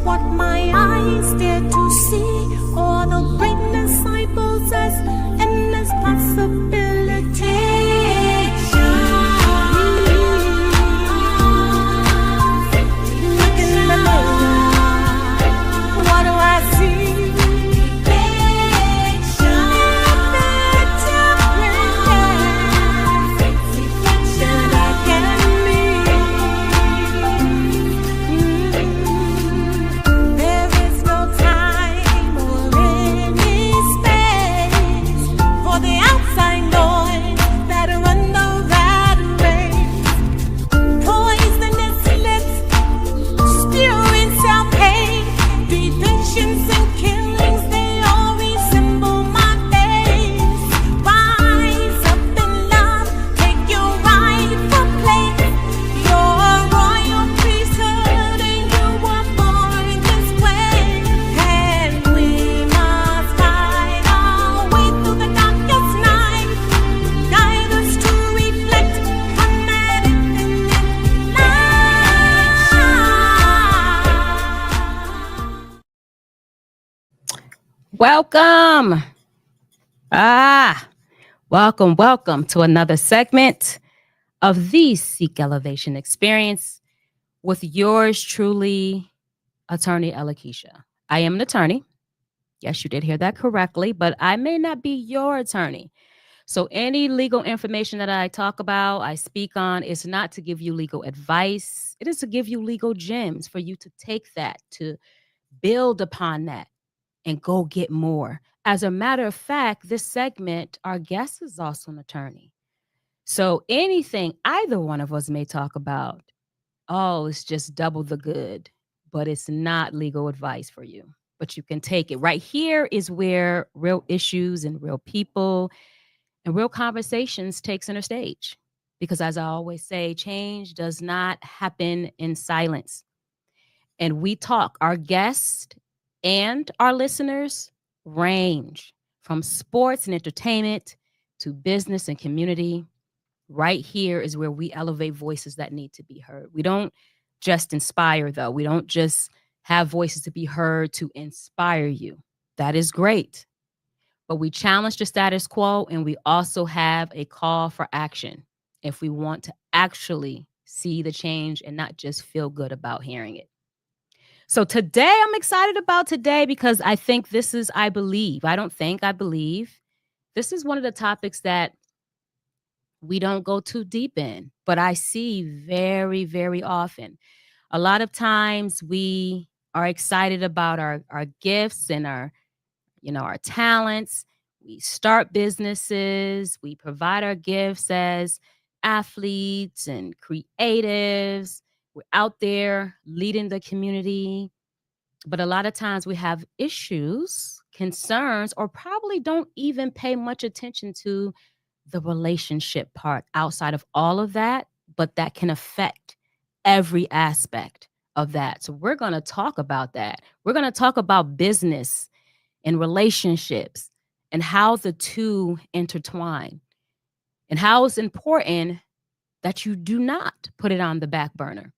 what my eyes dare to see, or the greatness I possess, endless possibilities. Welcome. Welcome to another segment of the Seek Elevation Experience with yours truly, Attorney Alakisha. I am an attorney. Yes, you did hear that correctly, but I may not be your attorney. So any legal information that I talk about, I speak on, is not to give you legal advice. It is to give you legal gems for you to take that, to build upon that, and go get more. As a matter of fact, this segment, our guest is also an attorney. So anything either one of us may talk about, it's just double the good, but it's not legal advice for you. But you can take it. Right here is where real issues and real people and real conversations take center stage. Because as I always say, change does not happen in silence. And we talk, our guests and our listeners range from sports and entertainment to business and community. Right here is where we elevate voices that need to be heard. We don't just inspire, though. We don't just have voices to be heard to inspire you. That is great. But we challenge the status quo, and we also have a call for action if we want to actually see the change and not just feel good about hearing it. So today, I'm excited about today because I think this is, I believe this is one of the topics that we don't go too deep in, but I see very, very often. A lot of times we are excited about our gifts and our talents. We start businesses, we provide our gifts as athletes and creatives. We're out there leading the community. But a lot of times we have issues, concerns, or probably don't even pay much attention to the relationship part outside of all of that, but that can affect every aspect of that. So we're going to talk about that. We're going to talk about business and relationships and how the two intertwine and how it's important that you do not put it on the back burner,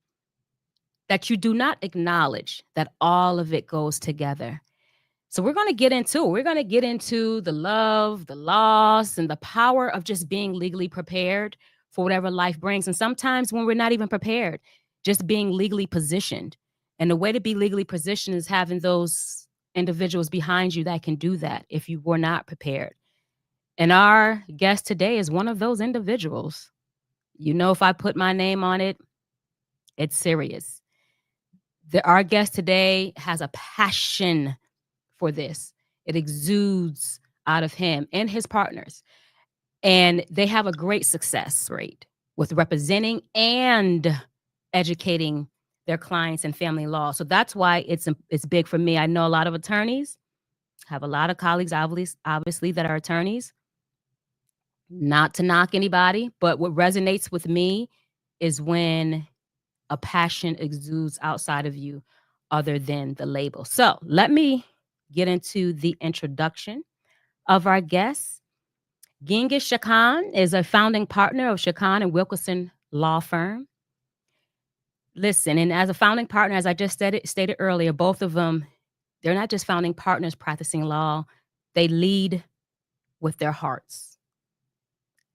that you do not acknowledge that all of it goes together. So we're going to get into the love, the loss, and the power of just being legally prepared for whatever life brings. And sometimes when we're not even prepared, just being legally positioned. And the way to be legally positioned is having those individuals behind you that can do that if you were not prepared. And our guest today is one of those individuals. If I put my name on it, it's serious. Our guest today has a passion for this. It exudes out of him and his partners. And they have a great success rate with representing and educating their clients in family law. So that's why it's big for me. I know a lot of attorneys, have a lot of colleagues, obviously, that are attorneys. Not to knock anybody, but what resonates with me is when a passion exudes outside of you other than the label. So let me get into the introduction of our guest. Genghis Shakhan is a founding partner of Shakhan Wilkerson Law Firm. Listen, and as a founding partner, as I just stated earlier, both of them, they're not just founding partners practicing law, they lead with their hearts.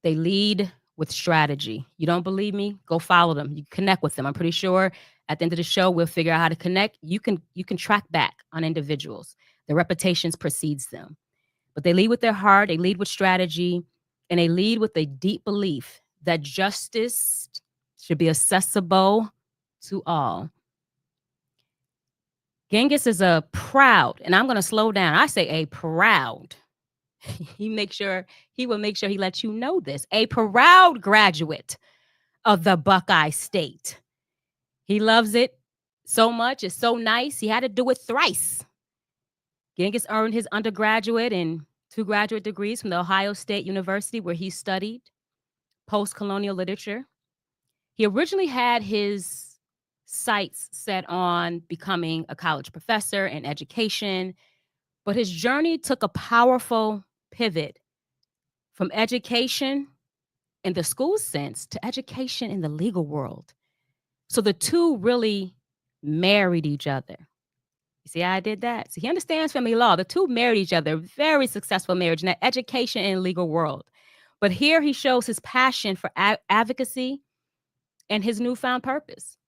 They lead with strategy. You don't believe me? Go follow them. You connect with them. I'm pretty sure at the end of the show we'll figure out how to connect. You can track back on individuals. Their reputations precedes them. But they lead with their heart, they lead with strategy, and they lead with a deep belief that justice should be accessible to all. Genghis is a proud, and I'm going to slow down. I say a proud. He will make sure he lets you know this. A proud graduate of the Buckeye State. He loves it so much. It's so nice. He had to do it thrice. Genghis earned his undergraduate and 2 graduate degrees from the Ohio State University, where he studied post-colonial literature. He originally had his sights set on becoming a college professor in education, but his journey took a powerful pivot from education in the school sense to education in the legal world. So the two really married each other. You see how I did that? So he understands family law. The two married each other, very successful marriage in that education and legal world. But here he shows his passion for advocacy and his newfound purpose.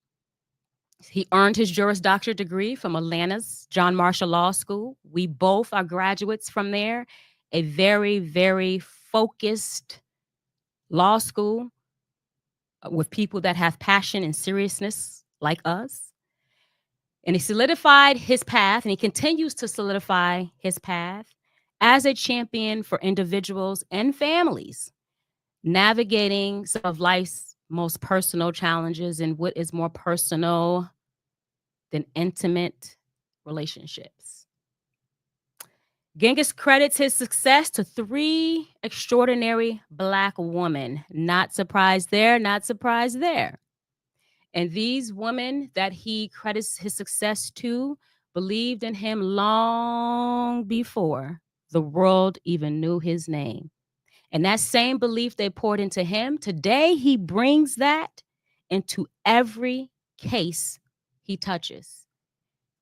He earned his Juris Doctor degree from Atlanta's John Marshall Law School. We both are graduates from there, a very, very focused law school with people that have passion and seriousness like us. And he solidified his path, and he continues to solidify his path as a champion for individuals and families, navigating some of life's most personal challenges and what is more personal than intimate relationships. Genghis credits his success to 3 extraordinary Black women. Not surprised there, not surprised there. And these women that he credits his success to believed in him long before the world even knew his name. And that same belief they poured into him, today he brings that into every case he touches,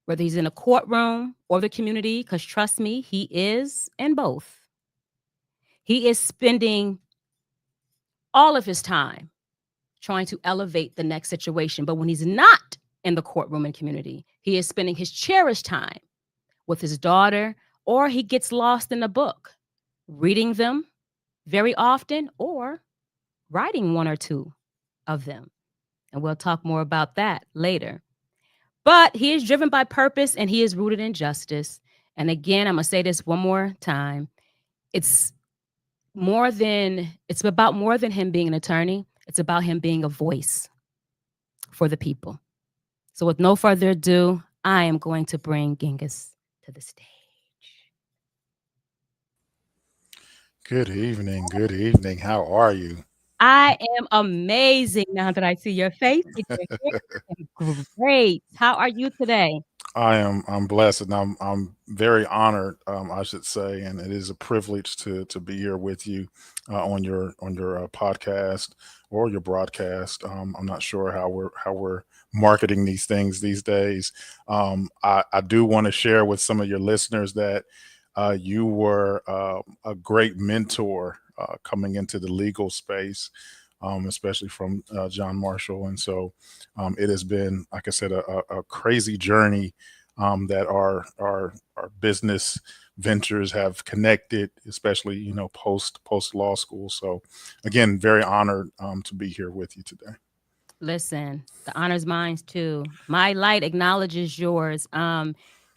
whether he's in a courtroom or the community, because trust me, he is in both. He is spending all of his time trying to elevate the next situation. But when he's not in the courtroom and community, he is spending his cherished time with his daughter, or he gets lost in a book, reading them very often or writing 1 or 2 of them. And we'll talk more about that later. But he is driven by purpose and he is rooted in justice. And again, I'm going to say this one more time. It's about more than him being an attorney. It's about him being a voice for the people. So with no further ado, I am going to bring Genghis to the stage. Good evening. Good evening. How are you? I am amazing now that I see your face. Great. How are you today? I'm blessed and I'm very honored, I should say, and it is a privilege to be here with you on your podcast or your broadcast. I'm not sure how we're marketing these things these days. I do want to share with some of your listeners that you were a great mentor coming into the legal space, especially from John Marshall. And so it has been, like I said, a crazy journey that our business ventures have connected, especially, post law school. So again, very honored to be here with you today. Listen, the honor's mine too. My light acknowledges yours.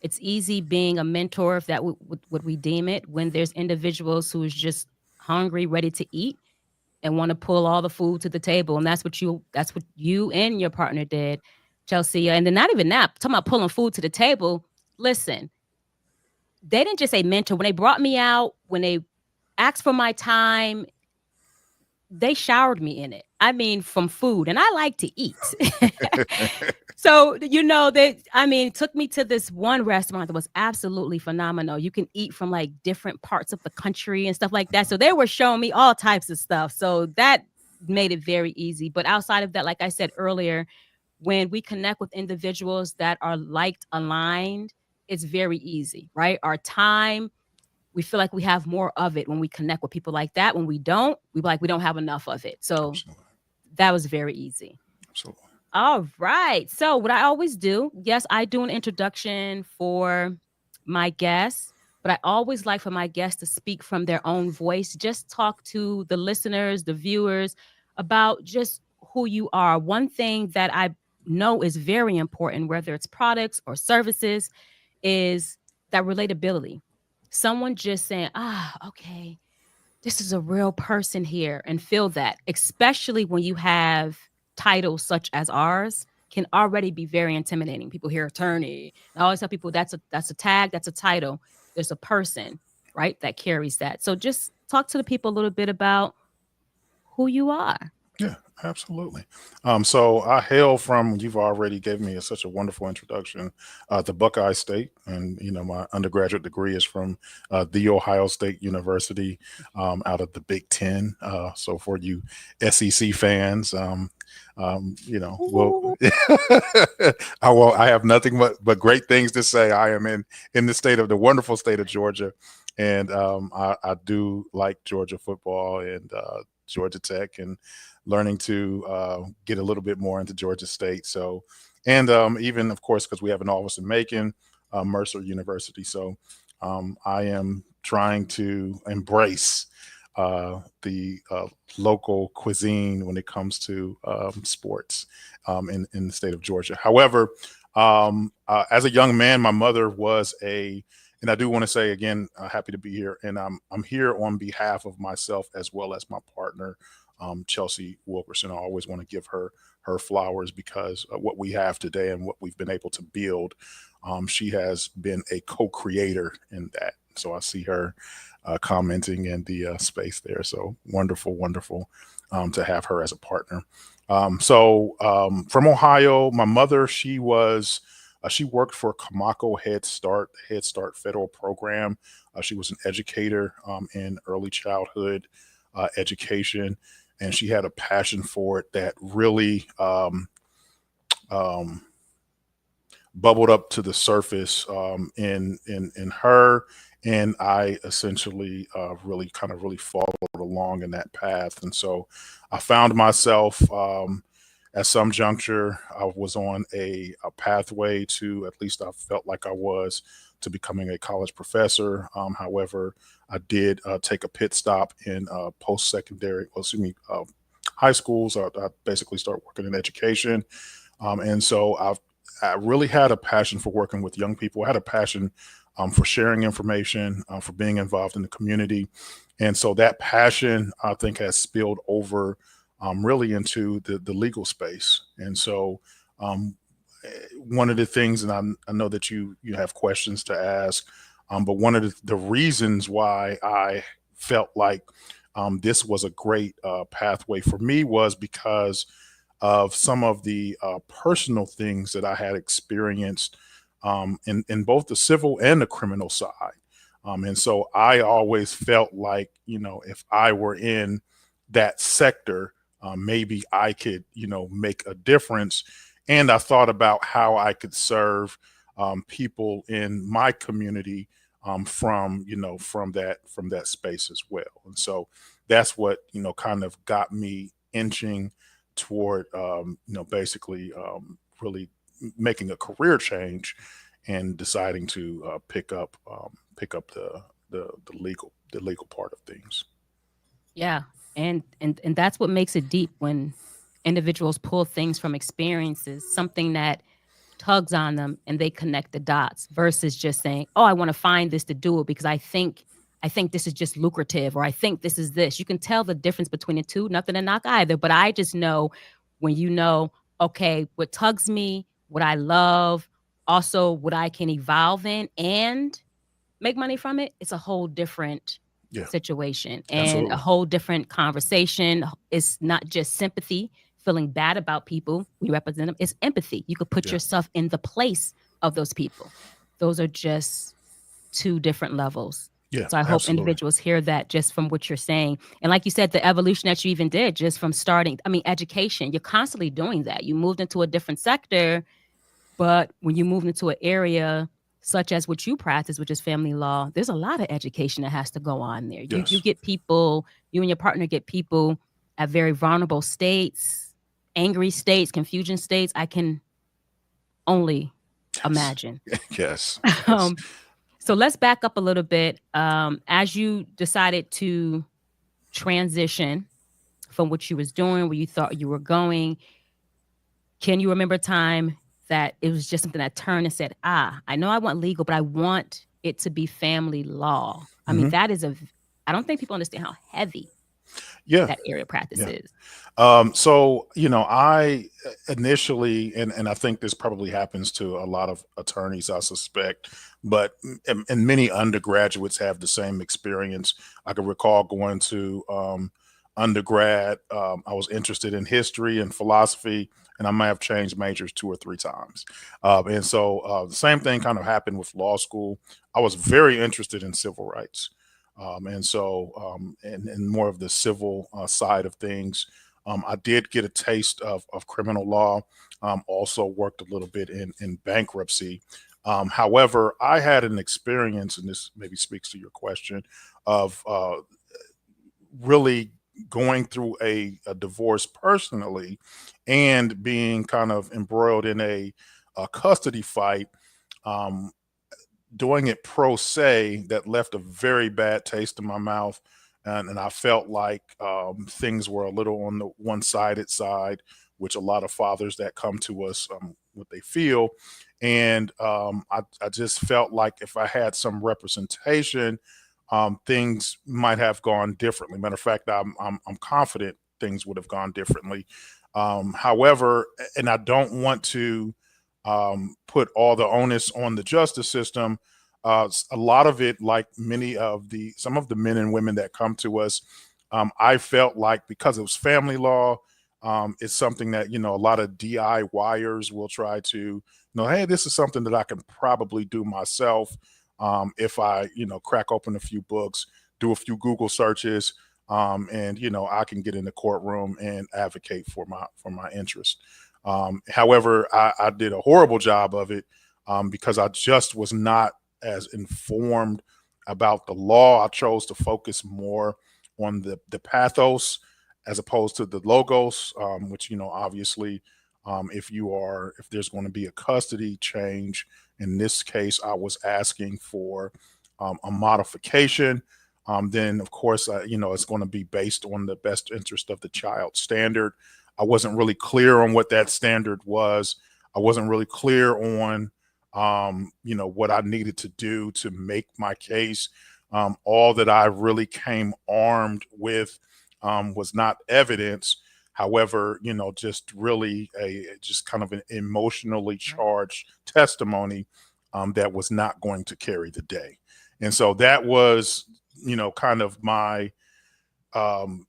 It's easy being a mentor, if that would we deem it, when there's individuals who is just hungry, ready to eat, and want to pull all the food to the table. And that's what you and your partner did, Chelsea. And then not even that, talking about pulling food to the table. Listen, they didn't just say mentor. When they brought me out, when they asked for my time, they showered me in it. I mean, from food, and I like to eat. So, they took me to this one restaurant that was absolutely phenomenal. You can eat from like different parts of the country and stuff like that. So they were showing me all types of stuff. So that made it very easy. But outside of that, like I said earlier, when we connect with individuals that are liked aligned, it's very easy, right? Our time, we feel like we have more of it when we connect with people like that. When we don't, we like we don't have enough of it. So Absolutely. that was very easy. Absolutely. All right. So what I always do, yes, I do an introduction for my guests, but I always like for my guests to speak from their own voice. Just talk to the listeners, the viewers about just who you are. One thing that I know is very important, whether it's products or services, is that relatability. Someone just saying, okay, this is a real person here, and feel that, especially when you have titles such as ours, can already be very intimidating. People hear attorney. I always tell people that's a tag, that's a title. There's a person, right, that carries that. So just talk to the people a little bit about who you are. Yeah, absolutely. So I hail from, you've already gave me such a wonderful introduction, to Buckeye State. And, my undergraduate degree is from The Ohio State University, out of the Big Ten. So for you SEC fans, well, I have nothing but great things to say. I am in the wonderful state of Georgia. And I do like Georgia football and Georgia Tech, and learning to get a little bit more into Georgia State. So, and even, of course, because we have an office in Macon, Mercer University. So I am trying to embrace the local cuisine when it comes to sports in the state of Georgia. However, as a young man, my mother was and I do want to say again, happy to be here. And I'm here on behalf of myself as well as my partner, Chelsea Wilkerson. I always want to give her flowers because of what we have today and what we've been able to build. She has been a co-creator in that. So I see her commenting in the space there. So wonderful, wonderful to have her as a partner. From Ohio, my mother, she worked for Kamako Head Start federal program. She was an educator in early childhood education, and she had a passion for it that really bubbled up to the surface in her. And I essentially really followed along in that path. And so I found myself at some juncture, I was on a pathway to, at least I felt like I was, to becoming a college professor. However, I did take a pit stop in high schools. I basically started working in education. And so I really had a passion for working with young people. I had a passion for sharing information, for being involved in the community. And so that passion, I think, has spilled over really into the legal space. And so one of the things, and I know that you have questions to ask, but one of the reasons why I felt like this was a great pathway for me was because of some of the personal things that I had experienced in both the civil and the criminal side. And so I always felt like, if I were in that sector, maybe I could, make a difference. And I thought about how I could serve people in my community from that space as well. And so that's what, kind of got me inching toward, basically really making a career change and deciding to pick up the legal part of things. Yeah. And that's what makes it deep when individuals pull things from experiences, something that tugs on them and they connect the dots versus just saying, "Oh, I want to find this to do it because I think this is just lucrative, or I think this is this." You can tell the difference between the two. Nothing to knock either, but I just know when okay, what tugs me, what I love, also what I can evolve in and make money from it, it's a whole different Yeah, situation and a absolutely. whole different conversation. It's not just sympathy, feeling bad about people when you represent them. It's empathy. You could put Yeah, yourself in the place of those people. Those are just two different levels. Yeah, So I hope absolutely. individuals hear that just from what you're saying. And like you said, the evolution that you even did just from starting, I mean, education, you're constantly doing that. You moved into a different sector, but when you move into an area such as what you practice, which is family law, there's a lot of education that has to go on there. You Yes. get people, you and your partner get people at very vulnerable states, angry states, confusion states. I can only Yes. imagine. Yes. Yes. Um, so let's back up a little bit. As you decided to transition from what you was doing, where you thought you were going, can you remember a time that it was just something that turned and said, I know I want legal, but I want it to be family law. I mean, Hmm. that is I don't think people understand how heavy Yeah. that area of practice Yeah. is. So, I initially, and I think this probably happens to a lot of attorneys, I suspect, but and many undergraduates have the same experience. I can recall going to undergrad. I was interested in history and philosophy, and I might have changed majors 2 or 3 times. And so the same thing kind of happened with law school. I was very interested in civil rights. And more of the civil side of things. I did get a taste of criminal law, also worked a little bit in bankruptcy. However, I had an experience, and this maybe speaks to your question, of really going through a divorce personally and being kind of embroiled in a custody fight. Um, Doing it pro se that left a very bad taste in my mouth. And I felt like things were a little on the one-sided side, which a lot of fathers that come to us, what they feel. And I just felt like if I had some representation, things might have gone differently. Matter of fact, I'm confident things would have gone differently. However, and I don't want to put all the onus on the justice system. A lot of it, like some of the men and women that come to us, I felt like because it was family law, it's something that a lot of DIYers will try to, hey, this is something that I can probably do myself if I, crack open a few books, do a few Google searches, and I can get in the courtroom and advocate for my interest. However, I did a horrible job of it because I just was not as informed about the law. I chose to focus more on the pathos as opposed to the logos, which obviously, if there's going to be a custody change, in this case, I was asking for a modification. Then, of course, it's going to be based on the best interest of the child standard. I wasn't really clear on what that standard was. I wasn't really clear on, what I needed to do to make my case. All that I really came armed with was not evidence. However, just really just kind of an emotionally charged testimony that was not going to carry the day. And so that was, kind of my um,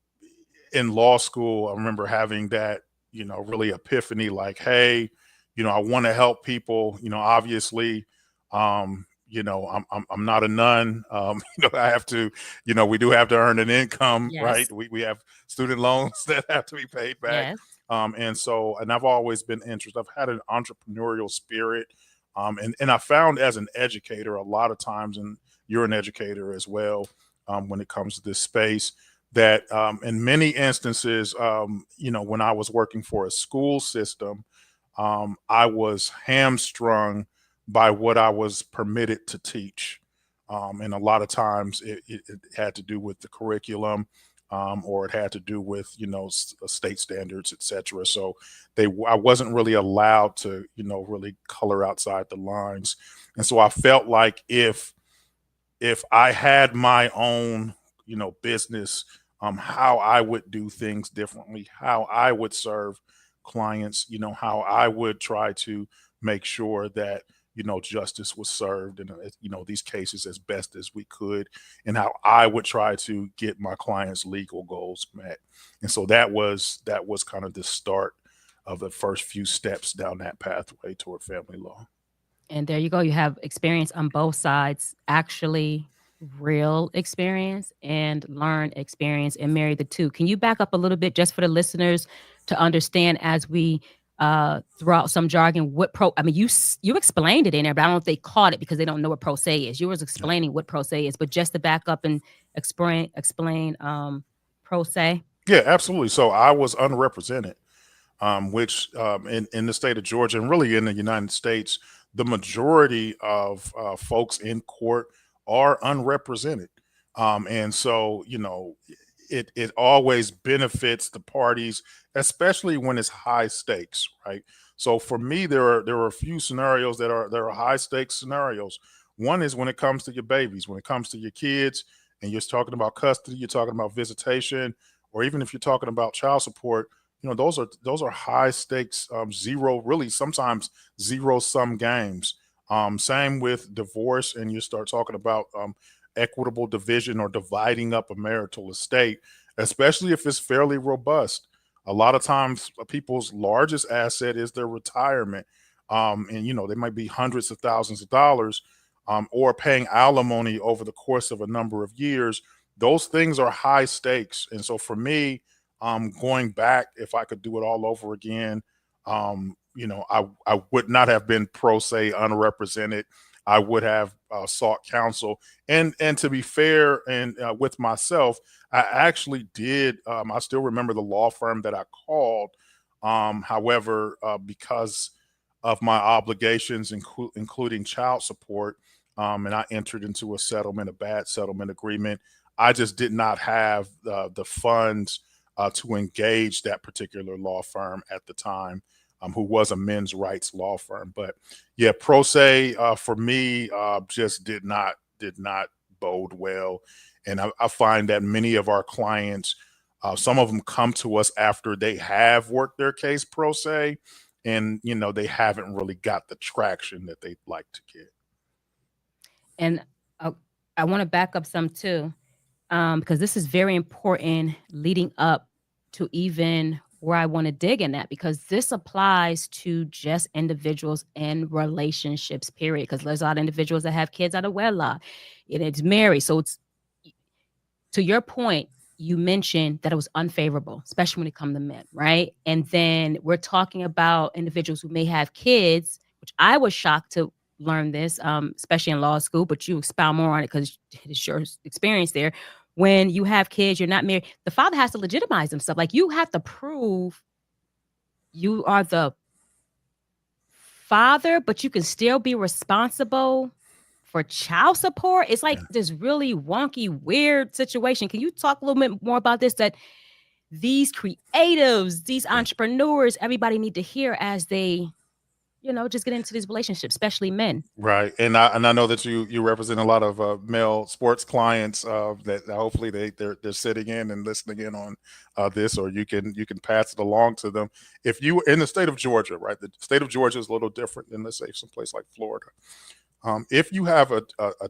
in law school. I remember having that, really epiphany, like, hey, I want to help people. Obviously, I'm not a nun. I have to, we do have to earn an income, right? Yes. We have student loans that have to be paid back. Yes. And I've always been interested. I've had an entrepreneurial spirit. And I found as an educator, a lot of times, and you're an educator as well, when it comes to this space, that in many instances, when I was working for a school system, I was hamstrung by what I was permitted to teach. And a lot of times it had to do with the curriculum, or it had to do with, state standards, et cetera. So I wasn't really allowed to, really color outside the lines. And so I felt like if I had my own, business, how I would do things differently, how I would serve clients, how I would try to make sure that, justice was served in, these cases as best as we could, and how I would try to get my clients' legal goals met. And so that was kind of the start of the first few steps down that pathway toward family law. And there you go. You have experience on both sides, actually real experience and learned experience and marry the two. Can you back up a little bit just for the listeners to understand as we throw out some jargon what pro I mean you explained it in there, but I don't know if they caught it because they don't know what pro se is. You was Yeah. explaining what pro se is, but just to back up and explain pro se. Yeah, absolutely. So I was unrepresented, which in the state of Georgia and really in the United States, the majority of folks in court are unrepresented. And so, it always benefits the parties, especially when it's high stakes, right? So for me, there are a few scenarios that are high stakes scenarios. One is when it comes to your babies, when it comes to your kids, and you're talking about custody, you're talking about visitation, or even if you're talking about child support, those are high stakes, zero, really sometimes zero sum games. Same with divorce, and you start talking about equitable division or dividing up a marital estate, especially if it's fairly robust. A lot of times, people's largest asset is their retirement, and they might be hundreds of thousands of dollars, or paying alimony over the course of a number of years. Those things are high stakes, and so for me, going back, if I could do it all over again, I would not have been pro se unrepresented. I would have sought counsel, and to be fair, and with myself, I actually did. I still remember the law firm that I called. However, because of my obligations, including child support, and I entered into a bad settlement agreement. I just did not have the funds to engage that particular law firm at the time, who was a men's rights law firm. But yeah, pro se for me just did not bode well, and I find that many of our clients, some of them come to us after they have worked their case pro se, and they haven't really got the traction that they'd like to get. And uh, I want to back up some too, because this is very important leading up to even where I want to dig in that, because this applies to just individuals and relationships, period. Because there's a lot of individuals that have kids out of wedlock and it's married. So it's to your point, you mentioned that it was unfavorable, especially when it comes to men, right? And then we're talking about individuals who may have kids, which I was shocked to learn this, especially in law school, but you expound more on it because it's your experience there. When you have kids, you're not married, the father has to legitimize himself. Like you have to prove you are the father, but you can still be responsible for child support. It's like Yeah. this really wonky, weird situation. Can you talk a little bit more about this? That these creatives, these Yeah. entrepreneurs, everybody need to hear as they, just get into these relationships, especially men. Right, and I know that you represent a lot of male sports clients that hopefully they're sitting in and listening in on this, or you can pass it along to them. If you in the state of Georgia, right, the state of Georgia is a little different than, let's say, someplace like Florida. If you have a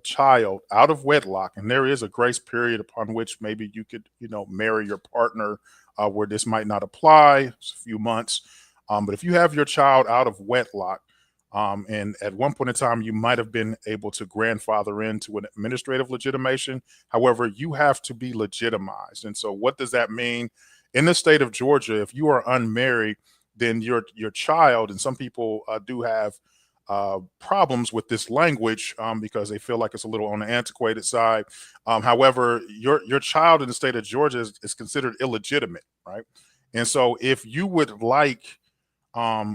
child out of wedlock, and there is a grace period upon which maybe you could marry your partner, where this might not apply, it's a few months. But if you have your child out of wedlock, and at one point in time, you might have been able to grandfather into an administrative legitimation. However, you have to be legitimized. And so, what does that mean? In the state of Georgia, if you are unmarried, then your child, and some people do have problems with this language, because they feel like it's a little on the antiquated side. However, your child in the state of Georgia is considered illegitimate, right? And so, if you would like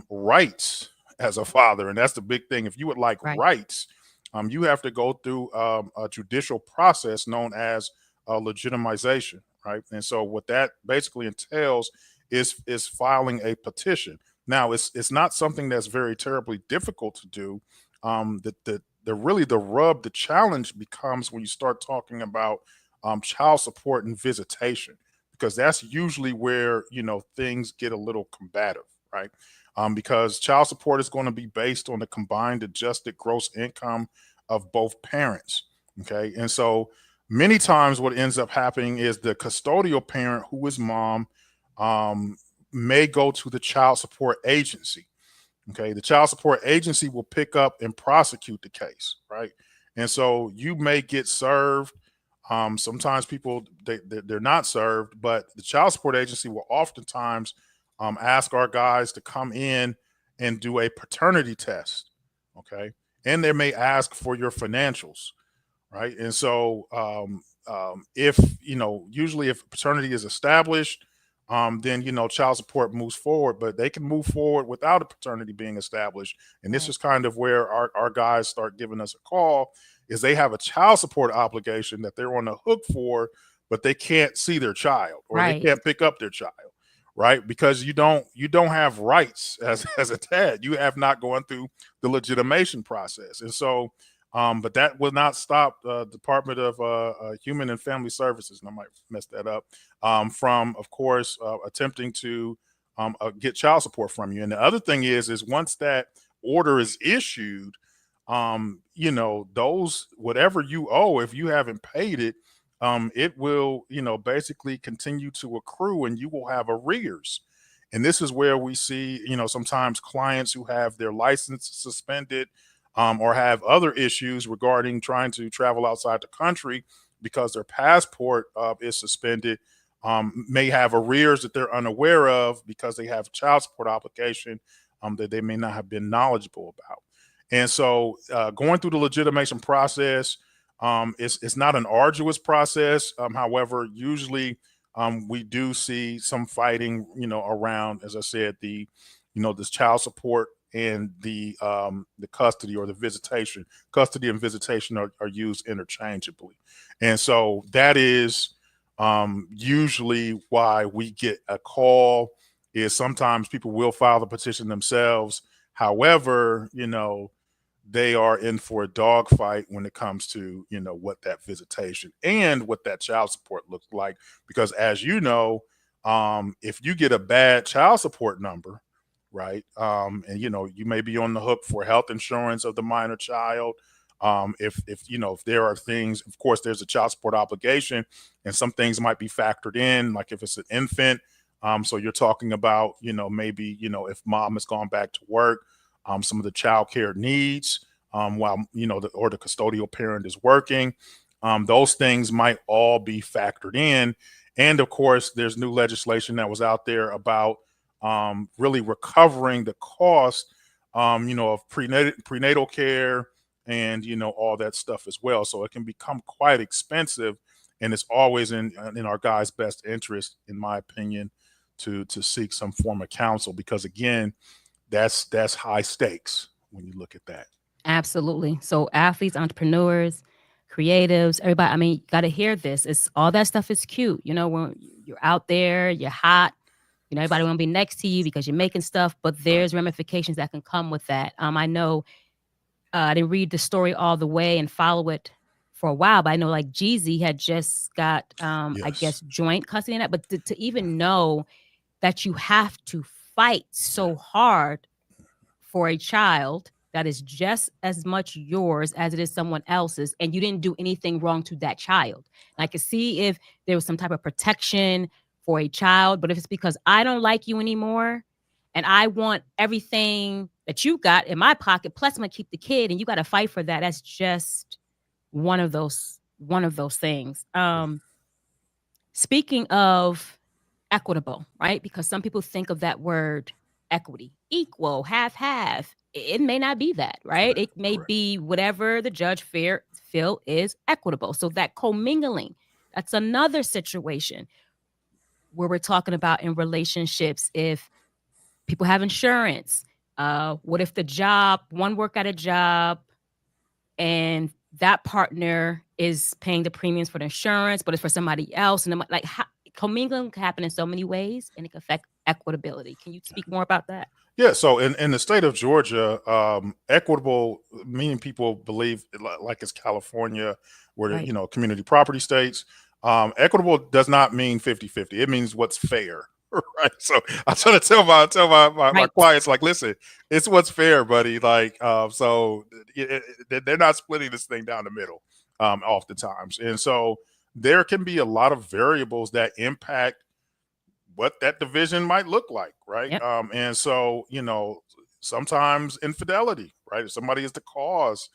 rights as a father, and that's the big thing. If you would like Right. rights, you have to go through a judicial process known as legitimization, right? And so, what that basically entails is filing a petition. Now, it's not something that's very terribly difficult to do. The rub, the challenge becomes when you start talking about child support and visitation, because that's usually where things get a little combative, right? Because child support is going to be based on the combined adjusted gross income of both parents. Okay. And so many times what ends up happening is the custodial parent, who is mom, um, may go to the child support agency. Okay. The child support agency will pick up and prosecute the case. Right. And so you may get served. Sometimes people they're not served, but the child support agency will oftentimes ask our guys to come in and do a paternity test. Okay. And they may ask for your financials, right? And so, if usually if paternity is established, then child support moves forward, but they can move forward without a paternity being established. And this Right. is kind of where our guys start giving us a call, is they have a child support obligation that they're on the hook for, but they can't see their child or they Right. can't pick up their child, right? Because you don't have rights as as a dad. You have not gone through the legitimation process. And so, but that will not stop Department of Human and Family Services, and I might mess that up, from, of course, attempting to get child support from you. And the other thing is once that order is issued, those whatever you owe, if you haven't paid it, it will, basically continue to accrue, and you will have arrears. And this is where we see, sometimes clients who have their license suspended, or have other issues regarding trying to travel outside the country because their passport is suspended, may have arrears that they're unaware of because they have a child support obligation that they may not have been knowledgeable about. And so, going through the legitimation process, it's not an arduous process. However, usually we do see some fighting, around, as I said, this child support and the custody or the visitation. Custody and visitation are used interchangeably, and so that is usually why we get a call. Is sometimes people will file the petition themselves. However, they are in for a dogfight when it comes to what that visitation and what that child support looks like, because as you know, if you get a bad child support number, right, and you may be on the hook for health insurance of the minor child. If there are things, of course there's a child support obligation, and some things might be factored in, like if it's an infant. So you're talking about, maybe, if mom has gone back to work, some of the child care needs, while, or the custodial parent is working. Those things might all be factored in. And of course, there's new legislation that was out there about really recovering the cost, of prenatal care and, all that stuff as well. So it can become quite expensive. And it's always in our guys' best interest, in my opinion, to seek some form of counsel, because again, that's high stakes when you look at that. Absolutely. So athletes, entrepreneurs, creatives, everybody, I mean, you got to hear this. It's all that stuff is cute. When you're out there, you're hot, everybody want to be next to you because you're making stuff, but Right. there's ramifications that can come with that. I know I didn't read the story all the way and follow it for a while, but I know like Jeezy had just got, I Yes. guess, joint custody in that, but to even know that you have to fight so hard for a child that is just as much yours as it is someone else's, and you didn't do anything wrong to that child. And I could see if there was some type of protection for a child, but if it's because I don't like you anymore and I want everything that you got in my pocket, plus I'm gonna keep the kid, and you got to fight for that. That's just one of those things. Speaking of equitable, right? Because some people think of that word equity, equal, half. It may not be that, right? Correct. It may Correct. be whatever the judge feel is equitable. So that commingling, that's another situation where we're talking about in relationships. If people have insurance, what if one work at a job and that partner is paying the premiums for the insurance, but it's for somebody else, and like commingling can happen in so many ways, and it can affect equitability. Can you speak more about that? Yeah. So in the state of Georgia, equitable, meaning people believe like it's California, where Right. community property states. Equitable does not mean 50-50. It means what's fair. Right. So I try to tell my Right. clients, like, listen, it's what's fair, buddy. Like, so they're not splitting this thing down the middle, oftentimes. And so there can be a lot of variables that impact what that division might look like, right? Yep. And so, sometimes infidelity, right? If somebody is the cause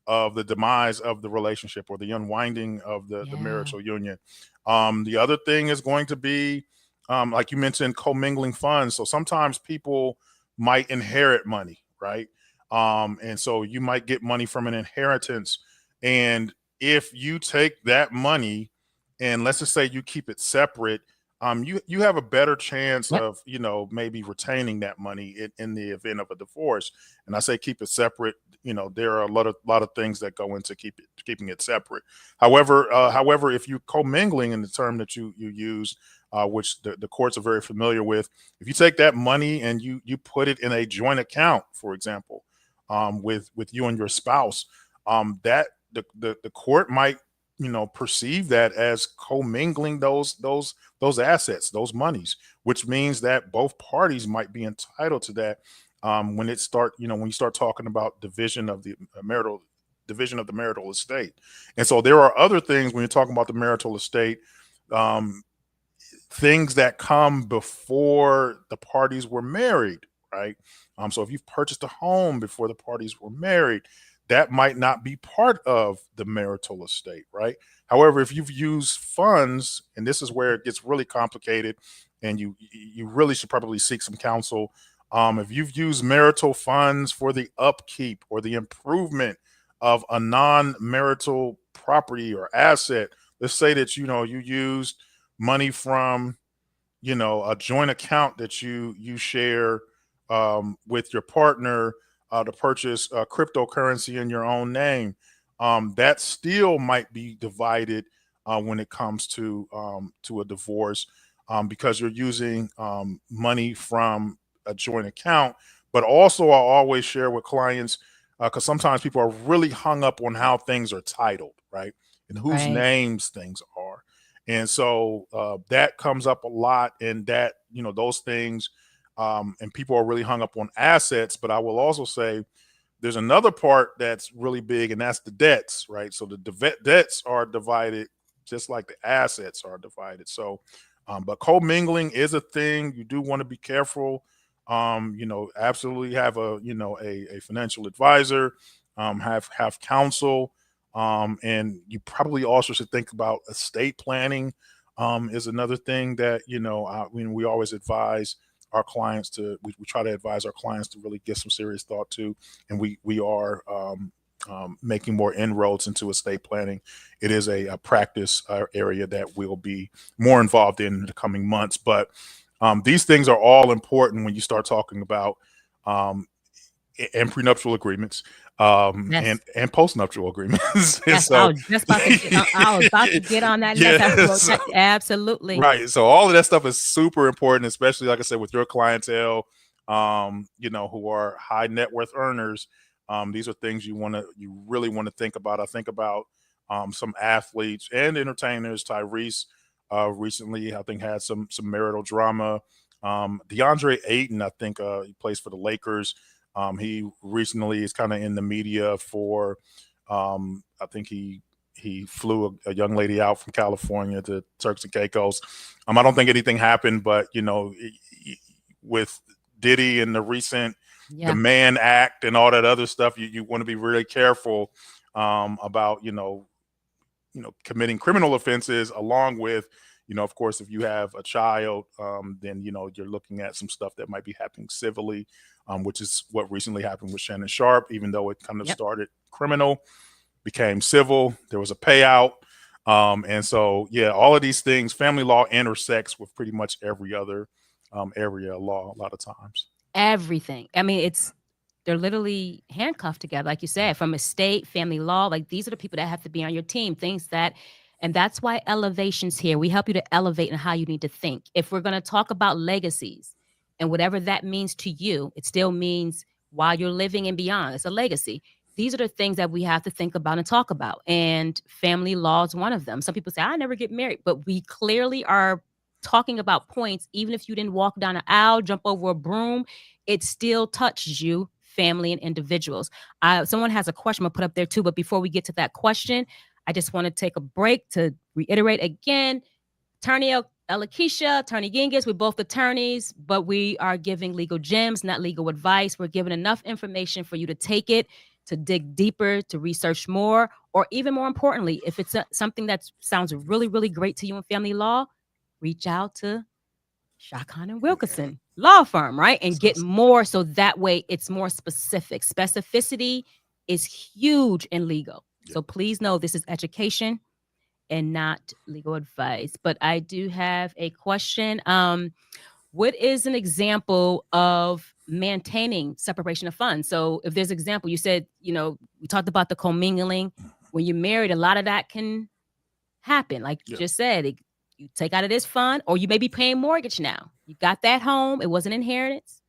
of the demise of the relationship or the unwinding of the Yeah. marital union. The other thing is going to be, like you mentioned, commingling funds. So sometimes people might inherit money, right? And so you might get money from an inheritance. And if you take that money and let's just say you keep it separate, you have a better chance Yep. of maybe retaining that money in the event of a divorce. And I say keep it separate. There are a lot of things that go into keeping it separate. However, if you commingling in the term that you use, which the courts are very familiar with, if you take that money and you put it in a joint account, for example, with you and your spouse, that the court might perceive that as commingling those assets, those monies, which means that both parties might be entitled to that. When you start talking about division of the marital estate. And so there are other things when you're talking about the marital estate, um, things that come before the parties were married, right? So if you've purchased a home before the parties were married, that might not be part of the marital estate, right? However, if you've used funds, and this is where it gets really complicated, and you really should probably seek some counsel. If you've used marital funds for the upkeep or the improvement of a non-marital property or asset, let's say that you used money from a joint account that you share with your partner to purchase cryptocurrency in your own name. That still might be divided when it comes to a divorce, because you're using money from a joint account. But also, I always share with clients, because sometimes people are really hung up on how things are titled, right, and whose Right. names things are. And so that comes up a lot, and that those things, and people are really hung up on assets. But I will also say there's another part that's really big, and that's the debts, right? So the debts are divided just like the assets are divided. So, but commingling is a thing. You do want to be careful. Absolutely have a financial advisor, have counsel, and you probably also should think about estate planning. Is another thing that we always advise our clients to. We try to advise our clients to really give some serious thought to, and we are making more inroads into estate planning. It is a practice area that we'll be more involved in the coming months. But these things are all important when you start talking about um, and prenuptial agreements, Yes. and postnuptial agreements. And Yes. I so was just about to get. I was about to get on that next. yeah, Absolutely. right. So all of that stuff is super important, especially like I said, with your clientele, who are high net worth earners. These are things you really want to think about. I think about some athletes and entertainers. Tyrese recently, I think, had some marital drama. DeAndre Ayton, I think, he plays for the Lakers. He recently is kind of in the media for, I think he flew a young lady out from California to Turks and Caicos. I don't think anything happened, but with Diddy and the recent Yeah. Demand Act and all that other stuff, you want to be really careful about committing criminal offenses, along with of course, if you have a child, then you're looking at some stuff that might be happening civilly, which is what recently happened with Shannon Sharp. Even though it kind of Yep. started criminal, became civil. There was a payout. And so, yeah, all of these things, family law intersects with pretty much every other area of law a lot of times. Everything. I mean, they're literally handcuffed together, like you said, from estate, family law. Like these are the people that have to be on your team. And that's why elevation's here. We help you to elevate in how you need to think. If we're going to talk about legacies and whatever that means to you, it still means while you're living and beyond. It's a legacy. These are the things that we have to think about and talk about. And family law is one of them. Some people say, I never get married, but we clearly are talking about points. Even if you didn't walk down an aisle, jump over a broom, it still touches you, family and individuals. Someone has a question I'll put up there too, but before we get to that question, I just want to take a break to reiterate again. Attorney Alakisha, Attorney Genghis, we're both attorneys, but we are giving legal gems, not legal advice. We're giving enough information for you to take it to dig deeper, to research more, or even more importantly, if it's something that sounds really, really great to you in family law, reach out to Shakhan and Wilkerson Law Firm, right? And get more so that way it's more specific. Specificity is huge in legal. So please know this is education and not legal advice. But I do have a question. What is an example of maintaining separation of funds? So if there's an example, you said, we talked about the commingling. When you're married, a lot of that can happen. Like you just said, you take out of this fund, or you may be paying mortgage now. You got that home. It was an inheritance,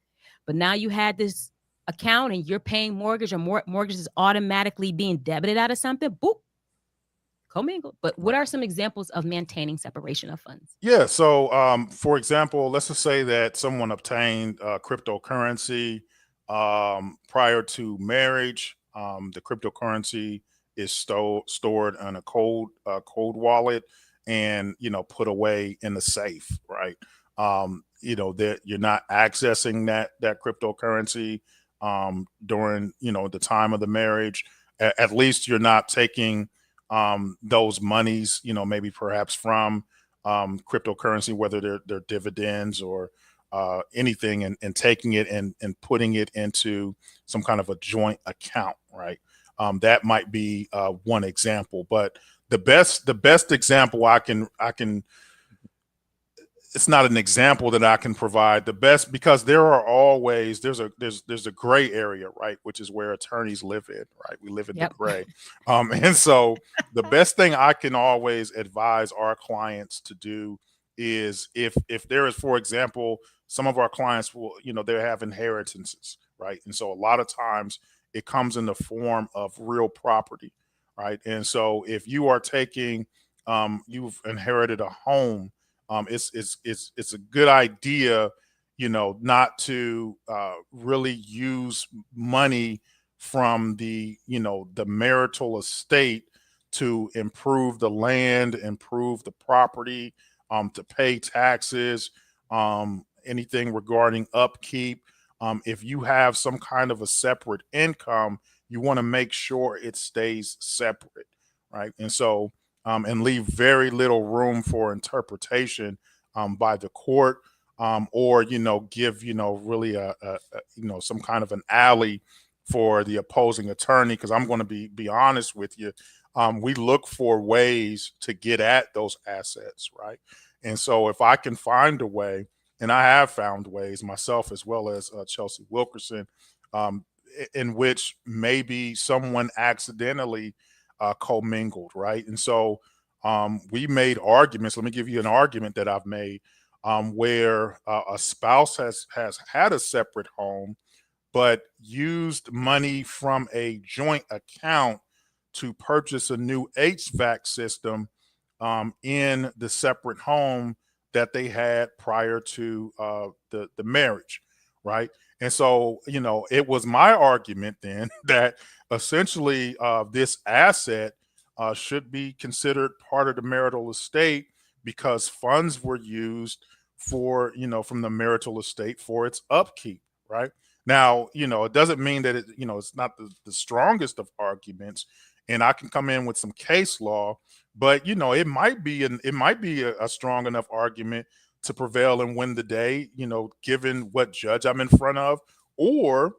but now you had this account and you're paying mortgage, or mortgage is automatically being debited out of something. Boop. Commingled. But what are some examples of maintaining separation of funds? Yeah. So, for example, let's just say that someone obtained cryptocurrency prior to marriage. The cryptocurrency is stored in a cold wallet, and put away in the safe, right? That you're not accessing that cryptocurrency during the time of the marriage. At least you're not taking those monies, maybe perhaps from cryptocurrency, whether they're dividends or anything, and taking it and putting it into some kind of a joint account, right? That might be one example, but the best example I can it's not an example that I can provide. The best, because there are always there's a gray area, right, which is where attorneys live in, right? We live in the gray, and so the best thing I can always advise our clients to do is if there is, for example, some of our clients will they have inheritances, right, and so a lot of times it comes in the form of real property, right, and so if you are taking you've inherited a home. It's a good idea, not to really use money from the marital estate to improve the land, improve the property, to pay taxes, anything regarding upkeep. If you have some kind of a separate income, you want to make sure it stays separate, right? And so and leave very little room for interpretation by the court, or give really a some kind of an alley for the opposing attorney. Because I'm going to be honest with you, we look for ways to get at those assets, right? And so if I can find a way, and I have found ways myself, as well as Chelsea Wilkerson, in which maybe someone accidentally commingled, right? And so we made arguments. Let me give you an argument that I've made, where a spouse has had a separate home, but used money from a joint account to purchase a new HVAC system in the separate home that they had prior to the marriage, right? And so, it was my argument then that essentially this asset should be considered part of the marital estate, because funds were used for, from the marital estate for its upkeep, right? Now, it doesn't mean that it's not the strongest of arguments, and I can come in with some case law, but it might be a strong enough argument to prevail and win the day, given what judge I'm in front of. Or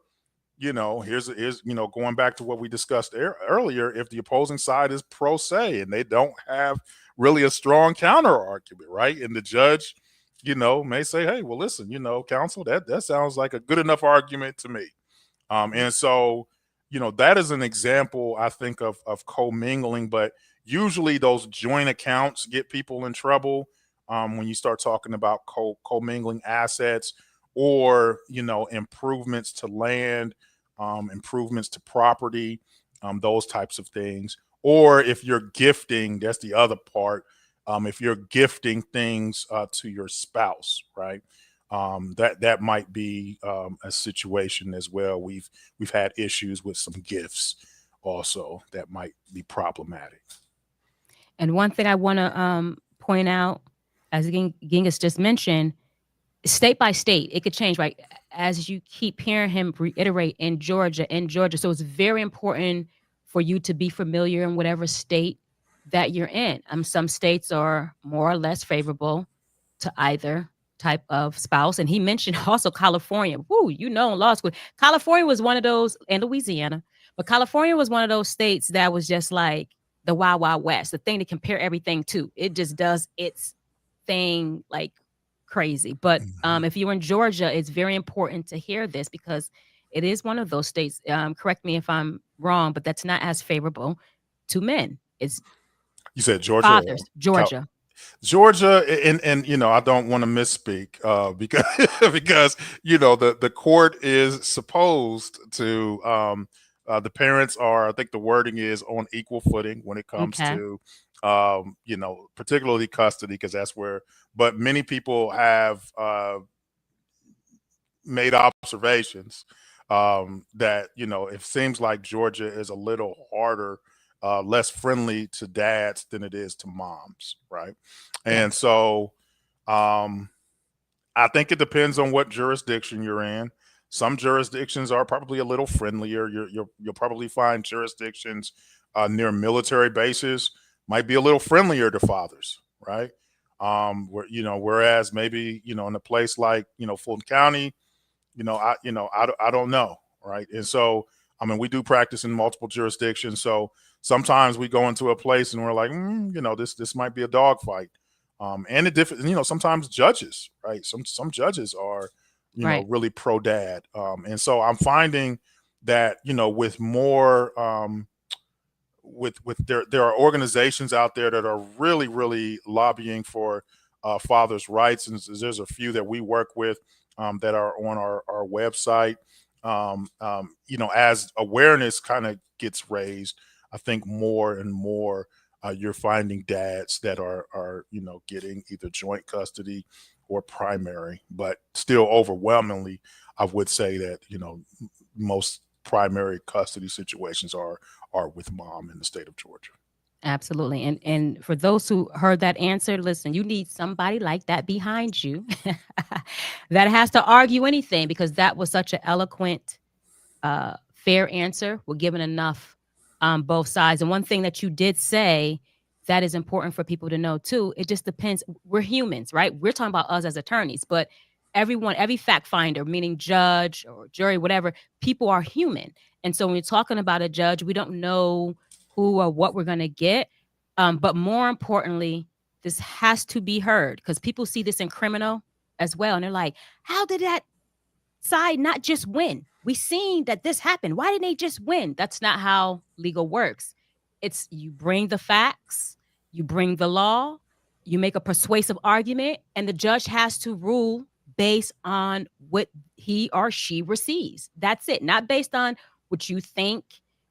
here's going back to what we discussed earlier, if the opposing side is pro se and they don't have really a strong counter argument, right, and the judge may say, hey, well, listen, counsel, that sounds like a good enough argument to me. And so that is an example, I think, of commingling. But usually those joint accounts get people in trouble when you start talking about commingling assets, or improvements to land, improvements to property, those types of things. Or if you're gifting, that's the other part. If you're gifting things to your spouse, right? That might be a situation as well. We've had issues with some gifts also that might be problematic. And one thing I want to point out, as Genghis just mentioned, state by state, it could change, right? As you keep hearing him reiterate in Georgia, in Georgia. So it's very important for you to be familiar in whatever state that you're in. Some states are more or less favorable to either type of spouse. And he mentioned also California. Woo, you know, in law school, California was one of those, and Louisiana, but California was one of those states that was just like the Wild Wild West, the thing to compare everything to. It just does its thing like crazy. But Mhm. if you're in Georgia, it's very important to hear this because it is one of those states. Correct me if I'm wrong, but that's not as favorable to men. It's You said Georgia or fathers, Georgia. Georgia, and I don't want to misspeak because because the court is supposed to the parents are, I think the wording is, on equal footing when it comes Okay. to particularly custody, because that's where, but many people have made observations that it seems like Georgia is a little harder, less friendly to dads than it is to moms, right? And Yes. so um, I think it depends on what jurisdiction you're in. Some jurisdictions are probably a little friendlier. You'll probably find jurisdictions near military bases might be a little friendlier to fathers, right? Whereas maybe in a place like Fulton County, I don't know, right? And so, I mean, we do practice in multiple jurisdictions, so sometimes we go into a place and we're like, this might be a dogfight, and it different. Sometimes judges, right? Some judges are, Right. really pro dad, and so I'm finding that with more with there are organizations out there that are really lobbying for fathers' rights, and there's a few that we work with that are on our website. As awareness kind of gets raised, I think more and more you're finding dads that are getting either joint custody or primary, but still overwhelmingly, I would say that most primary custody situations are with mom in the state of Georgia. Absolutely. And for those who heard that answer, listen, you need somebody like that behind you that has to argue anything because that was such an eloquent fair answer. We're given enough both sides. And one thing that you did say that is important for people to know too, it just depends. We're humans, right? We're talking about us as attorneys, but everyone, every fact finder, meaning judge or jury, whatever, people are human. And so when you're talking about a judge, we don't know who or what we're going to get. But more importantly, this has to be heard because people see this in criminal as well. And they're like, how did that side not just win? We seen that this happened. Why didn't they just win? That's not how legal works. It's you bring the facts, you bring the law, you make a persuasive argument, and the judge has to rule based on what he or she receives. That's it. Not based on what you think,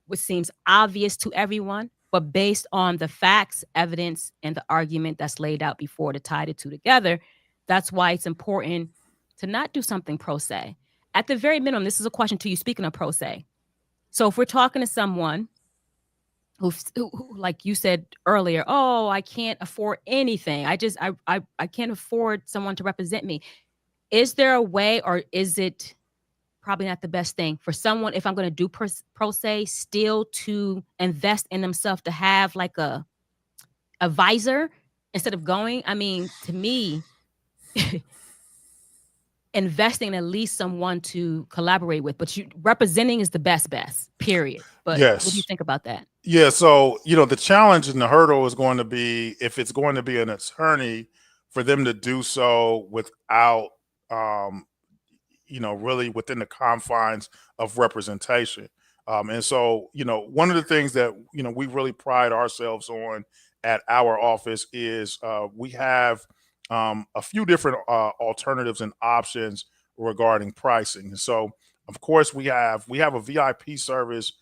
what seems obvious to everyone, but based on the facts, evidence, and the argument that's laid out before to tie the two together. That's why it's important to not do something pro se. At the very minimum, this is a question to you, speaking of pro se. So if we're talking to someone who like you said earlier, oh, I can't afford anything. I can't afford someone to represent me. Is there a way, or is it probably not the best thing for someone, if I'm going to do pro se, still to invest in themselves, to have like a advisor instead of going? I mean, to me, investing in at least someone to collaborate with, but you representing is the best, period. But what do you Yes. think about that? Yeah. So, the challenge and the hurdle is going to be, if it's going to be an attorney, for them to do so without, um, really within the confines of representation. And so, one of the things that, we really pride ourselves on at our office is we have a few different alternatives and options regarding pricing. And so, of course, we have a VIP service,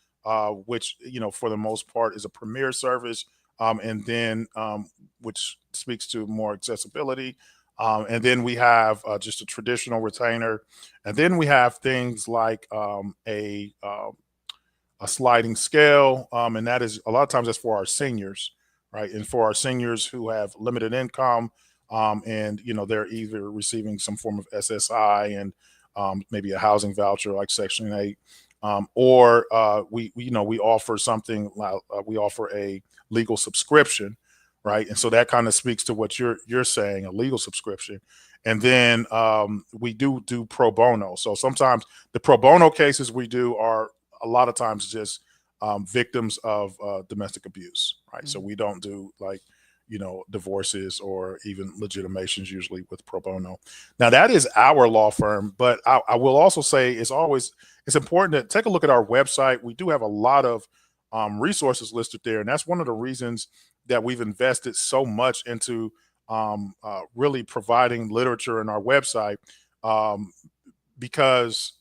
which, for the most part is a premier service. And then which speaks to more accessibility. And then we have just a traditional retainer, and then we have things like a sliding scale, and that is a lot of times that's for our seniors, right? And for our seniors who have limited income, and they're either receiving some form of SSI and maybe a housing voucher like Section 8, or we offer something like we offer a legal subscription, right? And so that kind of speaks to what you're saying, a legal subscription. And then we do pro bono. So sometimes the pro bono cases we do are a lot of times just victims of domestic abuse, right? So we don't do like divorces or even legitimations usually with pro bono. Now that is our law firm, but I will also say it's important to take a look at our website. We do have a lot of resources listed there, and that's one of the reasons that we've invested so much into really providing literature in our website, because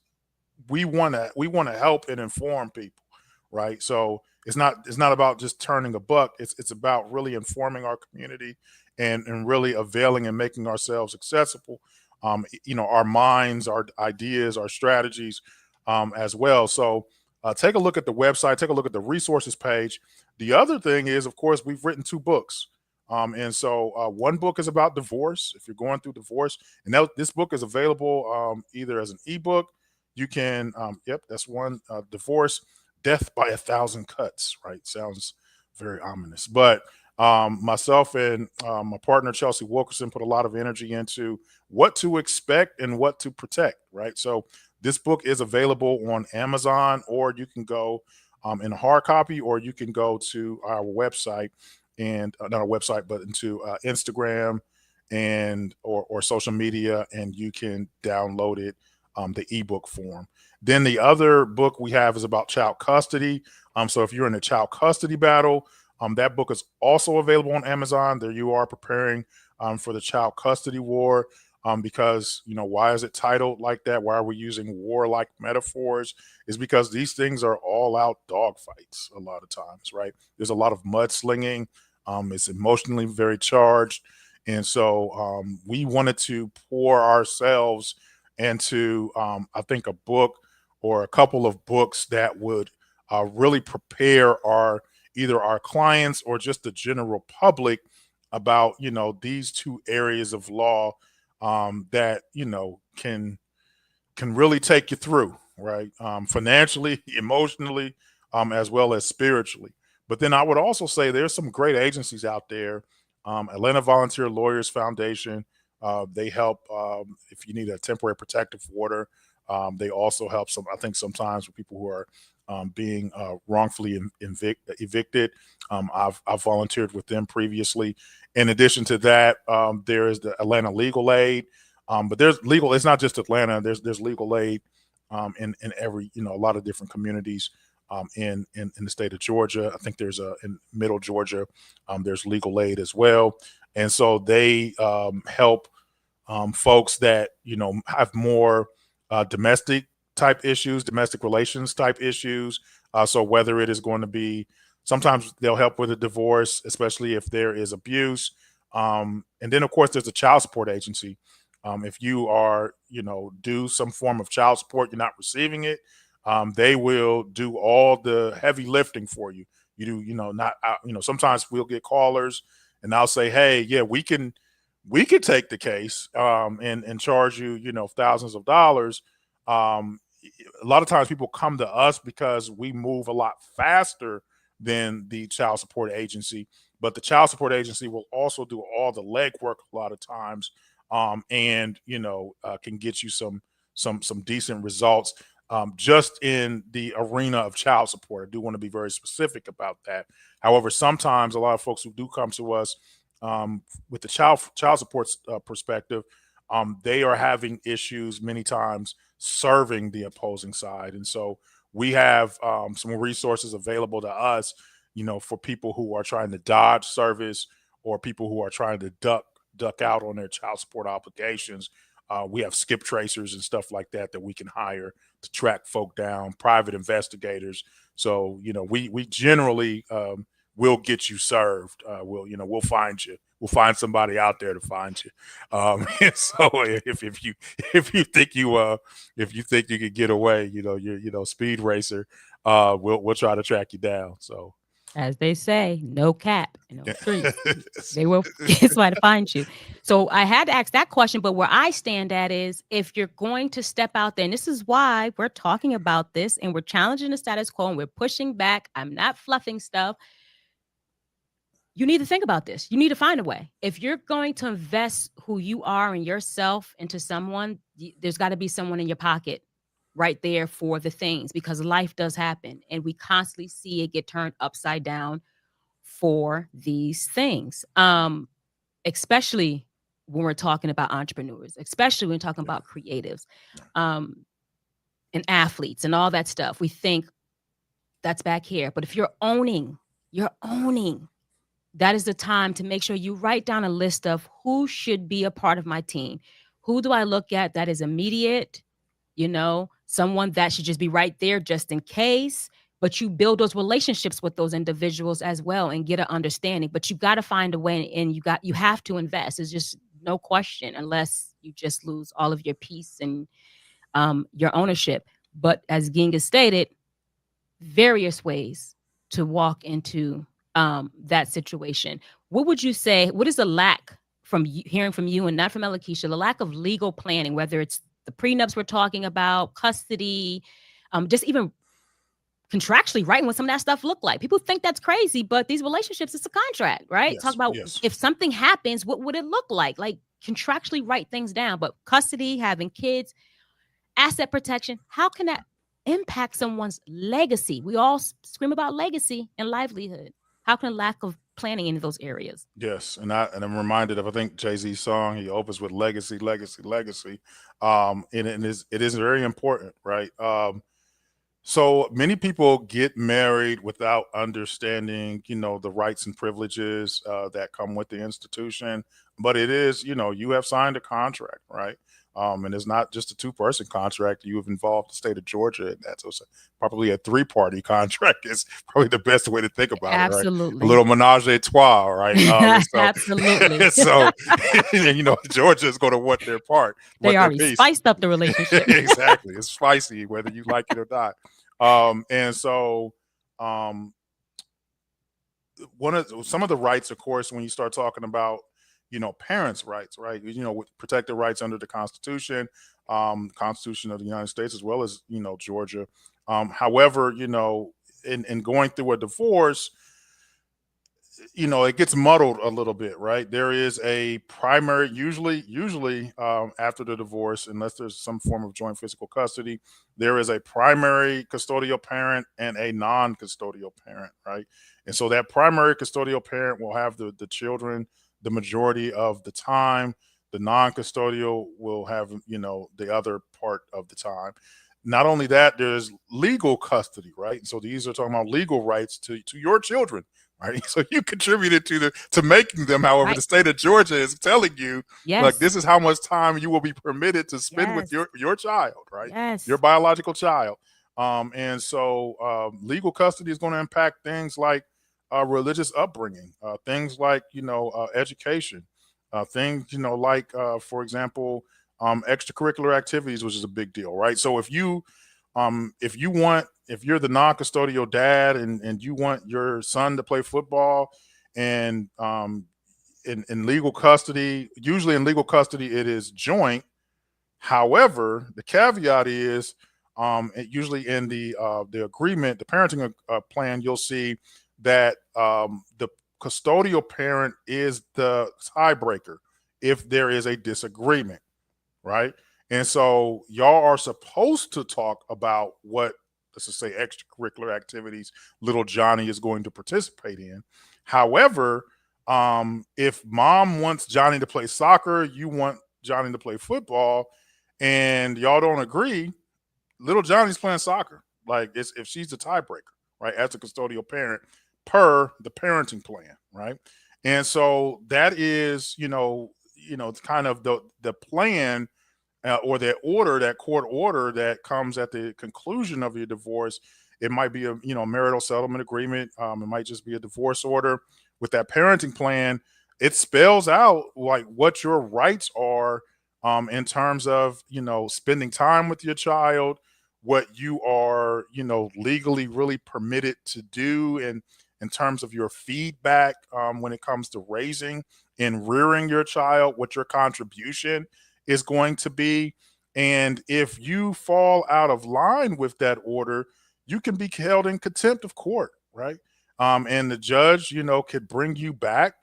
we want to help and inform people, right? So it's not about just turning a buck. It's about really informing our community and really availing and making ourselves accessible. Our minds, our ideas, our strategies, as well. So take a look at the website. Take a look at the resources page. The other thing is, of course, we've written 2 books. And so one book is about divorce. If you're going through divorce, and this book is available either as an ebook. You can, that's one, divorce, death by 1,000 cuts, right? Sounds very ominous, but myself and my partner, Chelsea Wilkerson, put a lot of energy into what to expect and what to protect, right? So this book is available on Amazon, or you can go in a hard copy, or you can go to our website and not our website, but into Instagram and or social media, and you can download it, the ebook form. Then the other book we have is about child custody. So if you're in a child custody battle, that book is also available on Amazon. There you are preparing for the child custody war. Because why is it titled like that? Why are we using war-like metaphors? Is because these things are all out dog fights a lot of times, right? There's a lot of mudslinging. It's emotionally very charged, and so we wanted to pour ourselves into I think a book or a couple of books that would really prepare either our clients or just the general public about these 2 areas of law that can really take you through, right? Financially, emotionally, as well as spiritually. But then I would also say there's some great agencies out there. Atlanta Volunteer Lawyers Foundation, they help if you need a temporary protective order. They also help I think sometimes with people who are being wrongfully evicted. I've volunteered with them previously. In addition to that, there is the Atlanta Legal Aid. But there's legal. It's not just Atlanta. There's legal aid in every a lot of different communities in the state of Georgia. I think there's in Middle Georgia. There's legal aid as well, and so they help folks that have more domestic type issues, domestic relations type issues. So whether it is going to be, sometimes they'll help with a divorce, especially if there is abuse. And then of course there's a child support agency. If you are, do some form of child support, you're not receiving it, they will do all the heavy lifting for you. You do, not, sometimes we'll get callers and I'll say, hey, yeah, we can take the case and charge you, thousands of dollars. A lot of times people come to us because we move a lot faster than the child support agency, but the child support agency will also do all the legwork a lot of times, and can get you some decent results just in the arena of child support. I do want to be very specific about that. However, sometimes a lot of folks who do come to us with the child support perspective, they are having issues many times serving the opposing side, and so we have some resources available to us, for people who are trying to dodge service or people who are trying to duck out on their child support obligations. We have skip tracers and stuff like that we can hire to track folk down, private investigators. So we generally will get you served. We'll find you. We'll find somebody out there to find you. And so if you think you could get away, you're speed racer, we'll try to track you down. So As they say, no cap in those streets. Yes. They will get somebody to find you. So I had to ask that question. But where I stand at is, if you're going to step out there, and this is why we're talking about this and we're challenging the status quo and we're pushing back. I'm not fluffing stuff. You need to think about this. You need to find a way. If you're going to invest who you are and yourself into someone, there's got to be someone in your pocket right there for the things, because life does happen and we constantly see it get turned upside down for these things. Especially when we're talking about entrepreneurs, especially when we're talking Yeah. about creatives, and athletes and all that stuff. We think that's back here. But if you're owning, that is the time to make sure you write down a list of who should be a part of my team. Who do I look at that is immediate? Someone that should just be right there just in case. But you build those relationships with those individuals as well and get an understanding. But you got to find a way, and you have to invest. It's just no question, unless you just lose all of your peace and your ownership. But as Genghis stated, various ways to walk into that situation. What would you say? What is the lack from hearing from you and not from Elakeisha? The lack of legal planning, whether it's the prenups we're talking about, custody, just even contractually writing what some of that stuff look like. People think that's crazy, but these relationships, it's a contract, right? Talk Yes. about Yes. if something happens, what would it look like? Like contractually write things down. But custody, having kids, asset protection, how can that impact someone's legacy? We all scream about legacy and livelihood. How can lack of planning in those areas? Yes, and I'm reminded of, I think, Jay-Z's song. He opens with legacy, legacy, legacy. And it is very important, right? So many people get married without understanding, the rights and privileges that come with the institution. But it is, you have signed a contract, right? And it's not just a two-person contract. You have involved the state of Georgia in that. So it's probably a three-party contract is probably the best way to think about it, right? A Absolutely. little menage a trois, right? And so, Absolutely. so Georgia is going to want their part, They want their already piece. spiced up the relationship. Exactly. It's spicy whether you like it or not. And so um some of the rights, of course, when you start talking about, parents' rights, right? With protected rights under the Constitution, Constitution of the United States, as well as, Georgia. However, in going through a divorce, it gets muddled a little bit, right? There is a primary, usually after the divorce, unless there's some form of joint physical custody, there is a primary custodial parent and a non-custodial parent, right? And so that primary custodial parent will have the children the majority of the time. The non-custodial will have, the other part of the time. Not only that, there's legal custody, right? So these are talking about legal rights to your children, right? So you contributed to making them. However, the Right. state of Georgia is telling you, like, Yes. this is how much time you will be permitted to spend with Yes. your child, right? Your Yes. biological child. And so legal custody is going to impact things like religious upbringing, things like education, things like for example extracurricular activities, which is a big deal, right? So if you're the non-custodial dad and you want your son to play football, and in legal custody, usually in legal custody it is joint. However, the caveat is usually in the agreement, the parenting plan, you'll see that the custodial parent is the tiebreaker if there is a disagreement, right? And so y'all are supposed to talk about what, let's just say, extracurricular activities little Johnny is going to participate in. However, if mom wants Johnny to play soccer, you want Johnny to play football, and y'all don't agree, little Johnny's playing soccer. Like, if she's the tiebreaker, right, as a custodial parent per the parenting plan, right? And so that is, it's kind of the plan, or that court order that comes at the conclusion of your divorce. It might be a marital settlement agreement. It might just be a divorce order. With that parenting plan, it spells out like what your rights are, in terms of spending time with your child, what you are legally really permitted to do, in terms of your feedback when it comes to raising and rearing your child, what your contribution is going to be. And if you fall out of line with that order, you can be held in contempt of court, right? And the judge, could bring you back.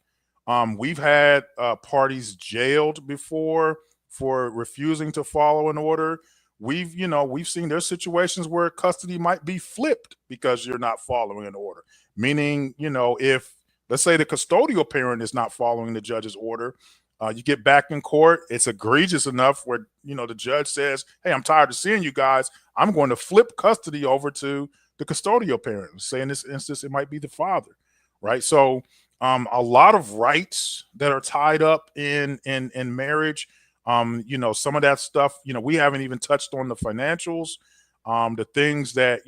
We've had parties jailed before for refusing to follow an order. We've seen there's situations where custody might be flipped because you're not following an order. Meaning, if let's say the custodial parent is not following the judge's order, you get back in court. It's egregious enough where the judge says, "Hey, I'm tired of seeing you guys. I'm going to flip custody over to the custodial parent." Say in this instance, it might be the father, right? So, a lot of rights that are tied up in marriage. Some of that stuff. We haven't even touched on the financials, the things that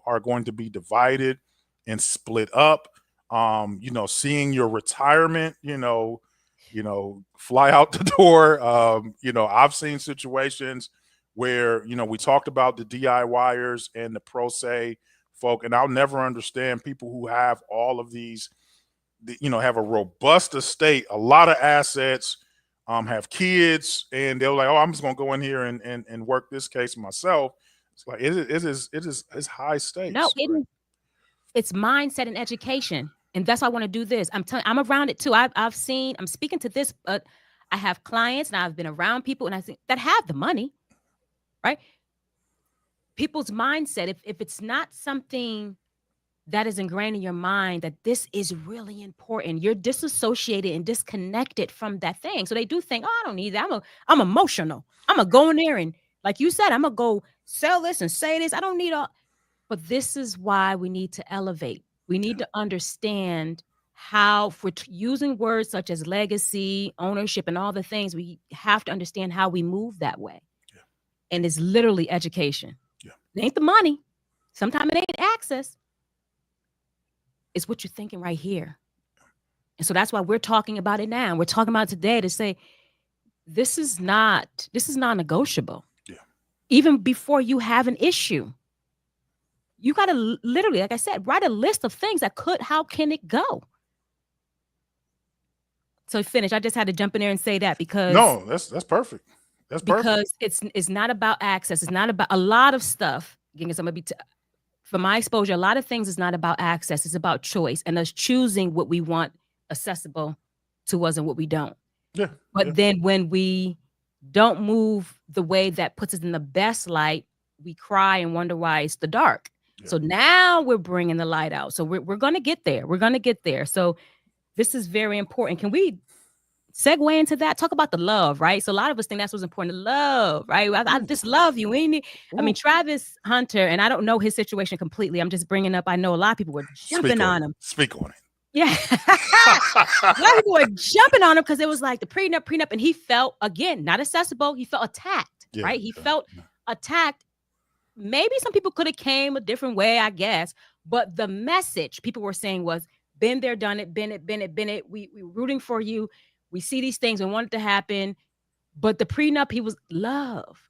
are going to be divided and split up. Seeing your retirement, fly out the door. I've seen situations where, we talked about the DIYers and the pro se folk, and I'll never understand people who have all of these, have a robust estate, a lot of assets, have kids, and they're like, "Oh, I'm just gonna go in here and work this case myself." It's like it's high No, stakes. Right? it's mindset and education. And that's why I want to do this. I'm around it too. I'm speaking to this, but I have clients and I've been around people and I think that have the money, right? People's mindset, if it's not something that is ingrained in your mind that this is really important, you're disassociated and disconnected from that thing. So they do think, "Oh, I don't need that. I'm emotional. I'm gonna go in there and, like you said, I'm gonna go sell this and say this. I don't need all." But this is why we need to elevate. We need to understand how, if we're using words such as legacy, ownership, and all the things, we have to understand how we move that way. Yeah. And it's literally education. Yeah. It ain't the money. Sometimes it ain't access. It's what you're thinking right here. And so that's why we're talking about it now. We're talking about it today to say, this is non-negotiable. Yeah. Even before you have an issue. You got to literally, like I said, write a list of things how can it go? So finish. I just had to jump in there and say that because no, that's perfect. That's because perfect. it's not about access. It's not about a lot of stuff. Again, from my exposure, a lot of things is not about access. It's about choice and us choosing what we want accessible to us and what we don't. Yeah. But then when we don't move the way that puts us in the best light, we cry and wonder why it's the dark. Yeah. So now we're bringing the light out. So we're going to get there. We're going to get there. So this is very important. Can we segue into that? Talk about the love, right? So a lot of us think that's what's important. The love, right? I just love you. Travis Hunter, and I don't know his situation completely. I'm just bringing up, I know a lot of people were jumping on him. Speak on it. Yeah. A lot of people were jumping on him because it was like the prenup, and he felt, again, not accessible. He felt attacked, right? He felt attacked. Maybe some people could have came a different way, I guess. But the message people were saying was, been there, done it, been it. We rooting for you. We see these things. We want it to happen. But the prenup, he was love.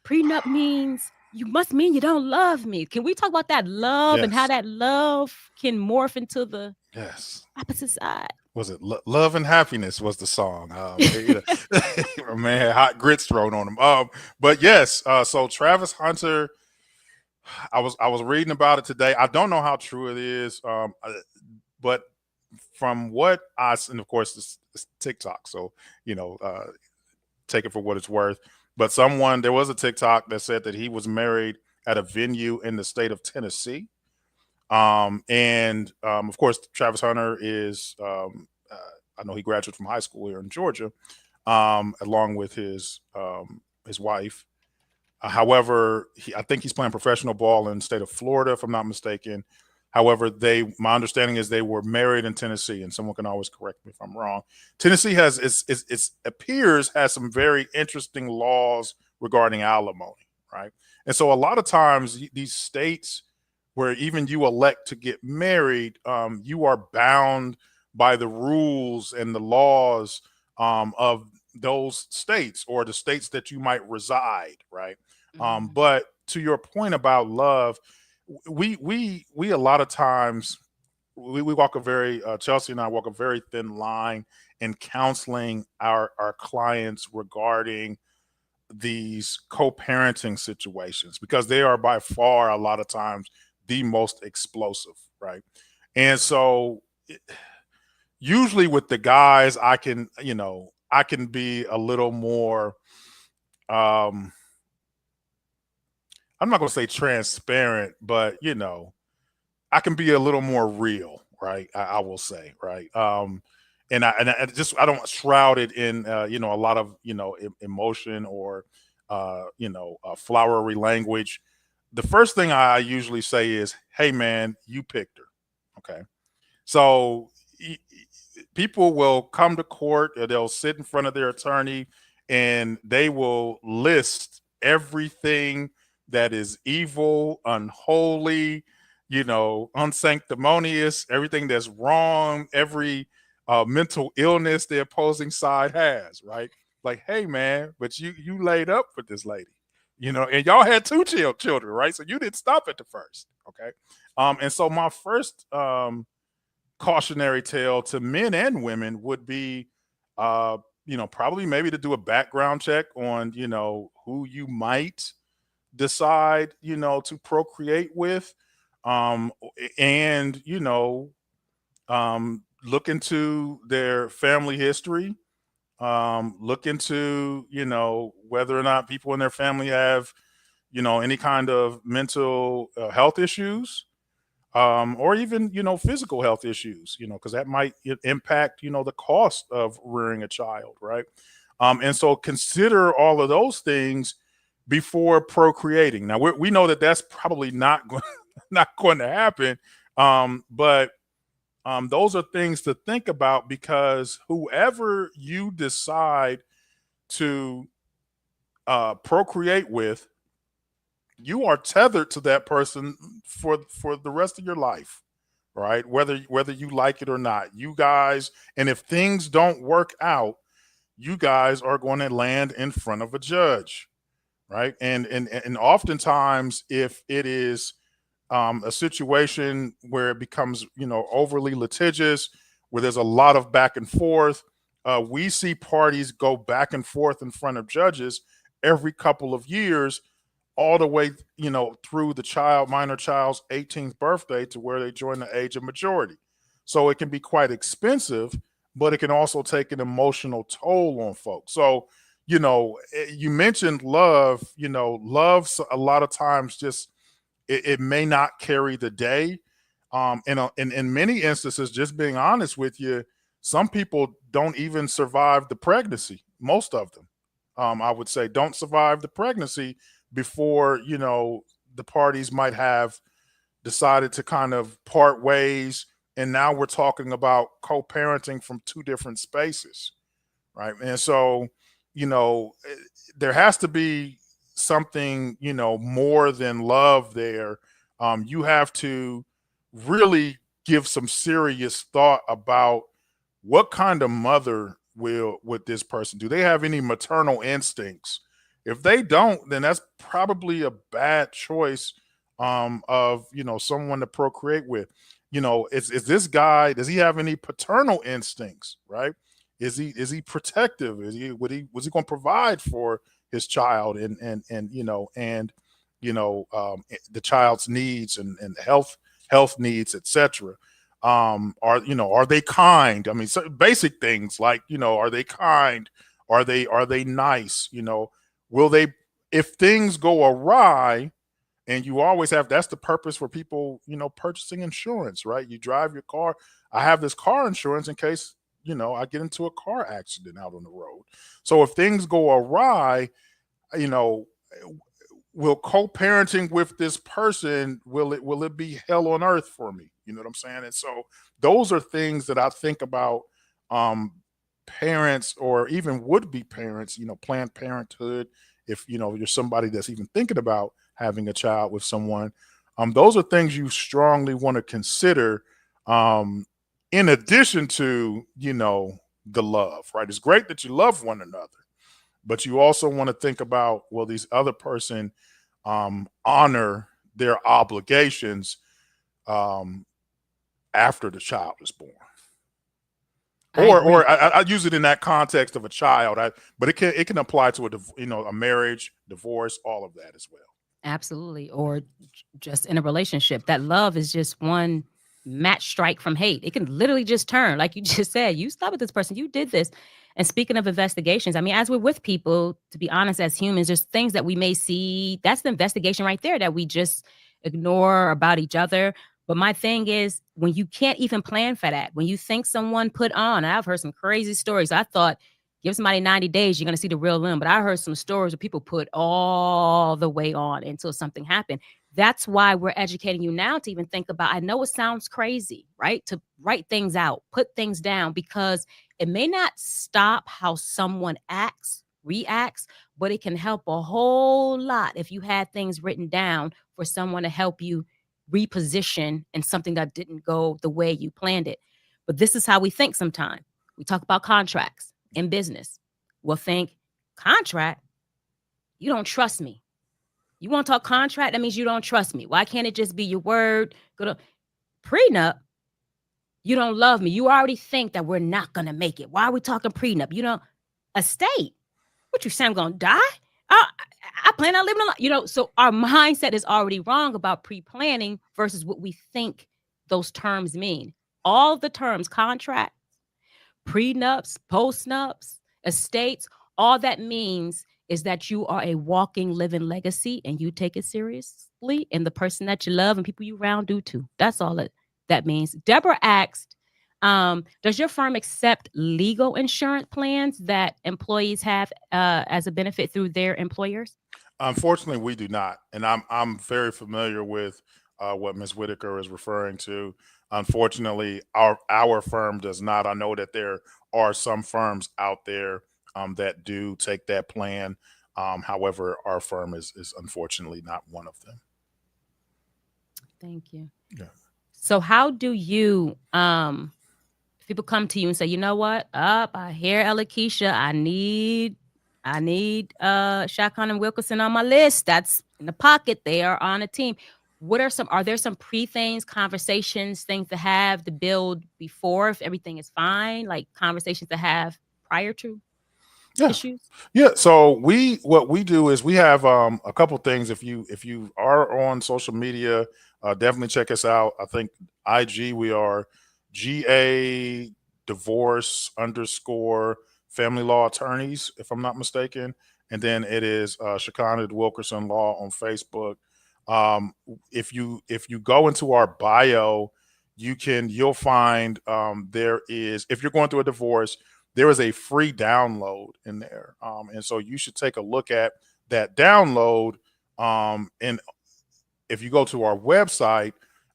Prenup means you must mean you don't love me. Can we talk about that love and how that love can morph into the opposite side? Was it Love and Happiness was the song. Man had hot grits thrown on him. But yes, so Travis Hunter, I was reading about it today. I don't know how true it is, but from what and of course it's TikTok, so take it for what it's worth. But there was a TikTok that said that he was married at a venue in the state of Tennessee. Of course, Travis Hunter is, I know he graduated from high school here in Georgia, along with his wife. However, I think he's playing professional ball in the state of Florida, if I'm not mistaken. However, my understanding is they were married in Tennessee, and someone can always correct me if I'm wrong. Tennessee has some very interesting laws regarding alimony, right? And so a lot of times these states where even you elect to get married, you are bound by the rules and the laws of those states or the states that you might reside, right? Mm-hmm. But to your point about love, we a lot of times we walk a very Chelsea and I walk a very thin line in counseling our clients regarding these co-parenting situations, because they are by far a lot of times the most explosive, right? And so usually with the guys, I can be a little more, um I'm not going to say transparent, but I can be a little more real, right? I will say, right? And I just, I don't shroud it in a lot of emotion or flowery language. The first thing I usually say is, "Hey, man, you picked her." Okay, so people will come to court, or they'll sit in front of their attorney, and they will list everything that is evil, unholy, unsanctimonious, everything that's wrong, every mental illness the opposing side has, right? Like, hey, man, but you laid up with this lady, and y'all had two children, right? So you didn't stop at the first, okay? And so my first cautionary tale to men and women would be, uh, probably maybe to do a background check on, who you might decide, to procreate with. And, look into their family history. Look into, whether or not people in their family have, any kind of mental health issues, or even physical health issues, because that might impact the cost of rearing a child, right? And so consider all of those things before procreating. Now we know that that's probably not going not going to happen, but those are things to think about, because whoever you decide to procreate with, you are tethered to that person for the rest of your life, right? Whether you like it or not, you guys, and if things don't work out, you guys are going to land in front of a judge, right? And oftentimes, if it is a situation where it becomes overly litigious, where there's a lot of back and forth, we see parties go back and forth in front of judges every couple of years, all the way through the minor child's 18th birthday to where they join the age of majority. So it can be quite expensive, but it can also take an emotional toll on folks. So you mentioned love. Love a lot of times just, it may not carry the day. In many instances, just being honest with you, some people don't even survive the pregnancy. Most of them, I would say, don't survive the pregnancy before the parties might have decided to kind of part ways, and now we're talking about co-parenting from two different spaces, right? And so there has to be something more than love there. You have to really give some serious thought about what kind of mother would this person do. They have any maternal instincts? If they don't, then that's probably a bad choice of someone to procreate with. Is this guy, does he have any paternal instincts, right? Is he protective? Was he going to provide for his child, the child's needs and health needs, etc. Are they kind? I mean, so basic things like, are they kind? Are they nice? Will they, if things go awry, and you always have, that's the purpose for people, purchasing insurance, right? You drive your car. I have this car insurance in case, I get into a car accident out on the road. So if things go awry, you know, will co-parenting with this person, will it be hell on earth for me? You know what I'm saying? And so those are things that I think about, um parents, or even would-be parents, Planned Parenthood, if you're somebody that's even thinking about having a child with someone. Those are things you strongly want to consider, in addition to the love, right? It's great that you love one another, but you also want to think about, will these other person honor their obligations, um, after the child is born. I agree. Or I use it in that context of a child, but it can apply to a marriage, divorce, all of that as well. Absolutely. Or just in a relationship, that love is just one match strike from hate. It can literally just turn, like you just said, you stop with this person, you did this. And speaking of investigations, I mean, as we're with people, to be honest, as humans, there's things that we may see. That's the investigation right there that we just ignore about each other. But my thing is, when you can't even plan for that, when you think someone put on, and I've heard some crazy stories. I thought, give somebody 90 days, you're going to see the real them. But I heard some stories where people put all the way on until something happened. That's why we're educating you now to even think about, I know it sounds crazy, right? To write things out, put things down, because it may not stop how someone reacts, but it can help a whole lot if you had things written down for someone to help you reposition in something that didn't go the way you planned it. But this is how we think sometimes. We talk about contracts in business. We'll think, contract? You don't trust me. You want to talk contract? That means you don't trust me. Why can't it just be your word? Go to prenup. You don't love me. You already think that we're not going to make it. Why are we talking prenup? You know, estate. What you say, I'm going to die? I plan on living a lot. So our mindset is already wrong about pre-planning versus what we think those terms mean. All the terms, contract, prenups, postnups, estates, all that means is that you are a walking, living legacy and you take it seriously, and the person that you love and people you around do too. That's all that means. Deborah asked, does your firm accept legal insurance plans that employees have as a benefit through their employers? Unfortunately, we do not, and I'm very familiar with what Ms. Whitaker is referring to. Unfortunately, our firm does not. I know that there are some firms out there that do take that plan. However, our firm is unfortunately not one of them. Thank you. Yeah. So how do you people come to you and say, you know what? I hear Keisha, I need Shakhan and Wilkerson on my list. That's in the pocket. They are on a team. Are there some pre-things, conversations, things to have to build before if everything is fine, like conversations to have prior to issues? Yeah. So what we do is we have a couple things. If you are on social media, definitely check us out. I think IG, we are GA divorce _, family law attorneys, if I'm not mistaken. And then it is Shakhan Wilkerson Law on Facebook. If you go into our bio, you'll find there is, if you're going through a divorce, there is a free download in there. And so you should take a look at that download. And if you go to our website,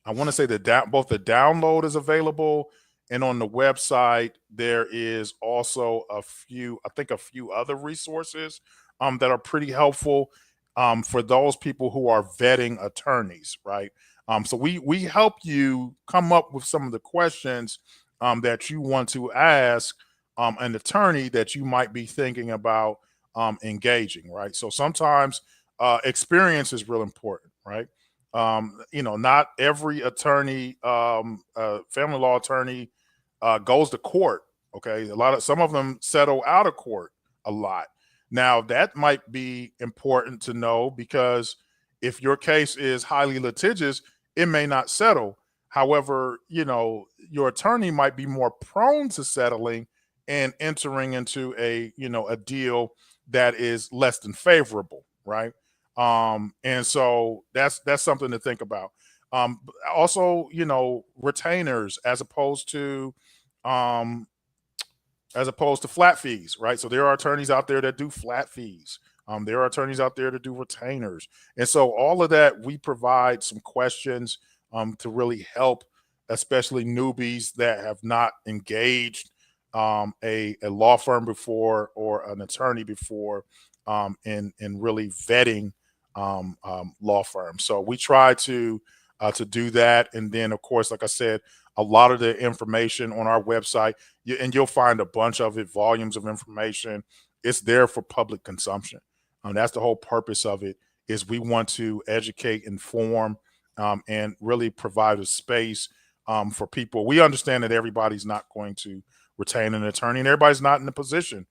I want to say that both the download is available, and on the website, there is also a few other resources that are pretty helpful for those people who are vetting attorneys, right? So we help you come up with some of the questions that you want to ask an attorney that you might be thinking about engaging, right? So sometimes experience is real important, right? Not every attorney, family law attorney, goes to court. Okay, some of them settle out of court a lot. Now that might be important to know, because if your case is highly litigious, it may not settle. However, your attorney might be more prone to settling and entering into a deal that is less than favorable, right? And so that's something to think about. Also, retainers as opposed to flat fees, right? So there are attorneys out there that do flat fees. There are attorneys out there that do retainers. And so all of that, we provide some questions to really help, especially newbies that have not engaged a law firm before or an attorney before in really vetting law firms. So we try to do that. And then, of course, like I said, a lot of the information on our website, and you'll find a bunch of it, volumes of information. It's there for public consumption. That's the whole purpose of it, is we want to educate, inform, and really provide a space for people. We understand that everybody's not going to retain an attorney, and everybody's not in a position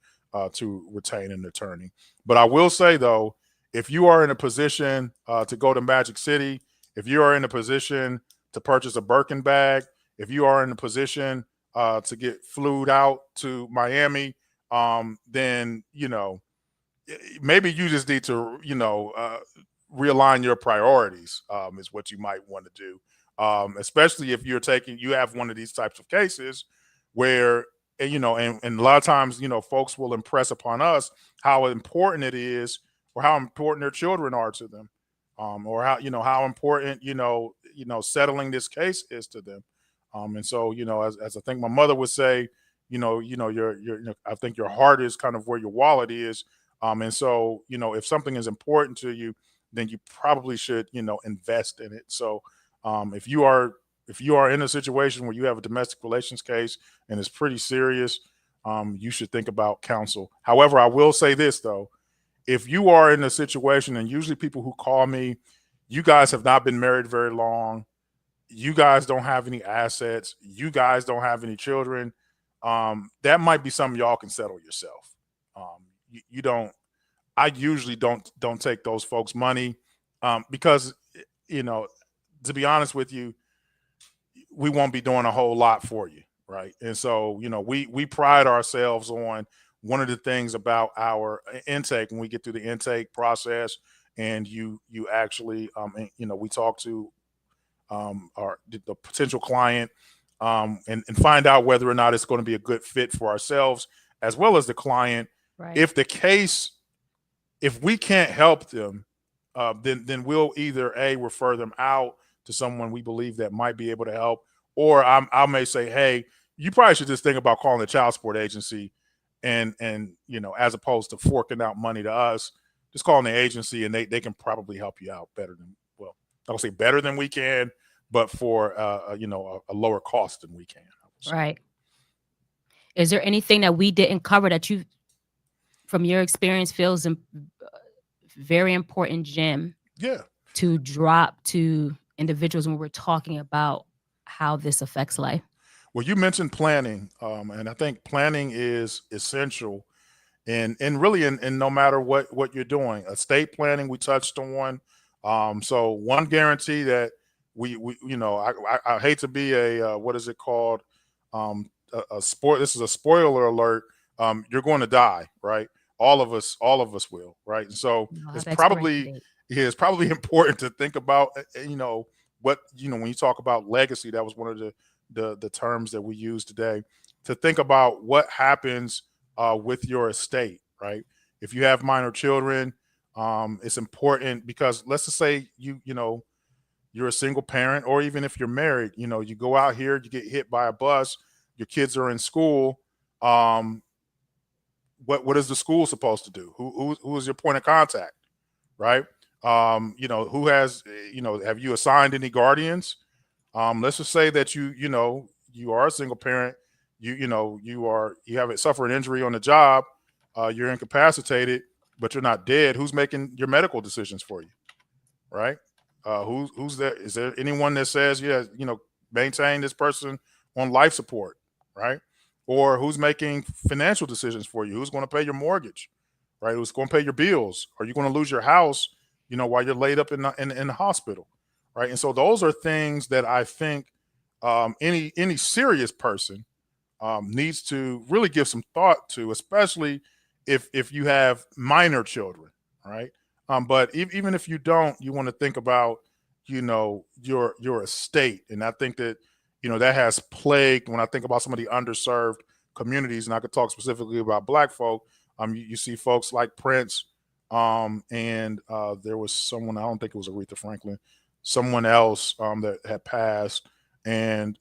to retain an attorney. But I will say, though, if you are in a position to go to Magic City, if you are in a position to purchase a Birkin bag, if you are in a position to get flued out to Miami, then, maybe you just need to, realign your priorities, is what you might want to do. Especially if you have one of these types of cases where, and a lot of times, folks will impress upon us how important it is, or how important their children are to them, or how important, settling this case is to them. And so, as I think my mother would say, I think your heart is kind of where your wallet is. And so, if something is important to you, then you probably should, invest in it. So, if you are in a situation where you have a domestic relations case and it's pretty serious, you should think about counsel. However, I will say this, though: if you are in a situation, and usually people who call me, you guys have not been married very long, you guys don't have any assets, you guys don't have any children, that might be something y'all can settle yourself. You don't. I usually don't take those folks' money, because, to be honest with you, we won't be doing a whole lot for you, right? And so, we pride ourselves on one of the things about our intake, when we get through the intake process, and you actually, we talk to the potential client, and find out whether or not it's going to be a good fit for ourselves as well as the client. Right. If we can't help them, then we'll either refer them out to someone we believe that might be able to help, or I may say, hey, you probably should just think about calling the child support agency, and as opposed to forking out money to us, just calling the agency, and they can probably help you out better than, well, I don't say better than we can, but for a lower cost than we can. Right. Is there anything that we didn't cover that you, from your experience, feels very important gem to drop to individuals when we're talking about how this affects life? Well, you mentioned planning, and I think planning is essential, and really in no matter what you're doing. Estate planning we touched on. So one guarantee that we I hate to be a what is it called, a sport. This is a spoiler alert. You're going to die, right? All of us will, right? And so it's probably important to think about, what, when you talk about legacy, that was one of the terms that we use today, to think about what happens with your estate, right? If you have minor children, it's important, because let's just say you're a single parent, or even if you're married, you go out here, you get hit by a bus, your kids are in school. What is the school supposed to do? Who is your point of contact, right? Who has, have you assigned any guardians? Let's just say that you are a single parent, you have suffered an injury on the job, you're incapacitated, but you're not dead. Who's making your medical decisions for you, right? Who's there? Is there anyone that says, maintain this person on life support, right? Or who's making financial decisions for you? Who's going to pay your mortgage, right? Who's going to pay your bills? Are you going to lose your house, while you're laid up in the hospital, right? And so those are things that I think any serious person needs to really give some thought to, especially if you have minor children, right? But even if you don't, you want to think about, your estate. And I think that, that has plagued, when I think about some of the underserved communities, and I could talk specifically about Black folk, you see folks like Prince, and there was someone, I don't think it was Aretha Franklin, someone else that had passed, and,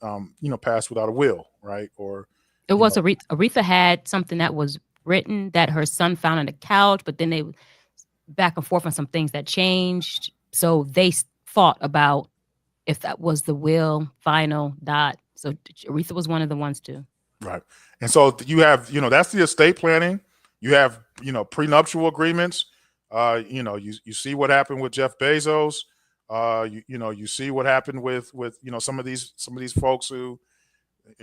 passed without a will, right? Or it was Aretha had something that was written that her son found on the couch, but then they back and forth on some things that changed. So they fought about if that was the will final dot. So Aretha was one of the ones too. Right. And so you have, that's the estate planning. You have, prenuptial agreements. You see what happened with Jeff Bezos. You see what happened with some of these folks who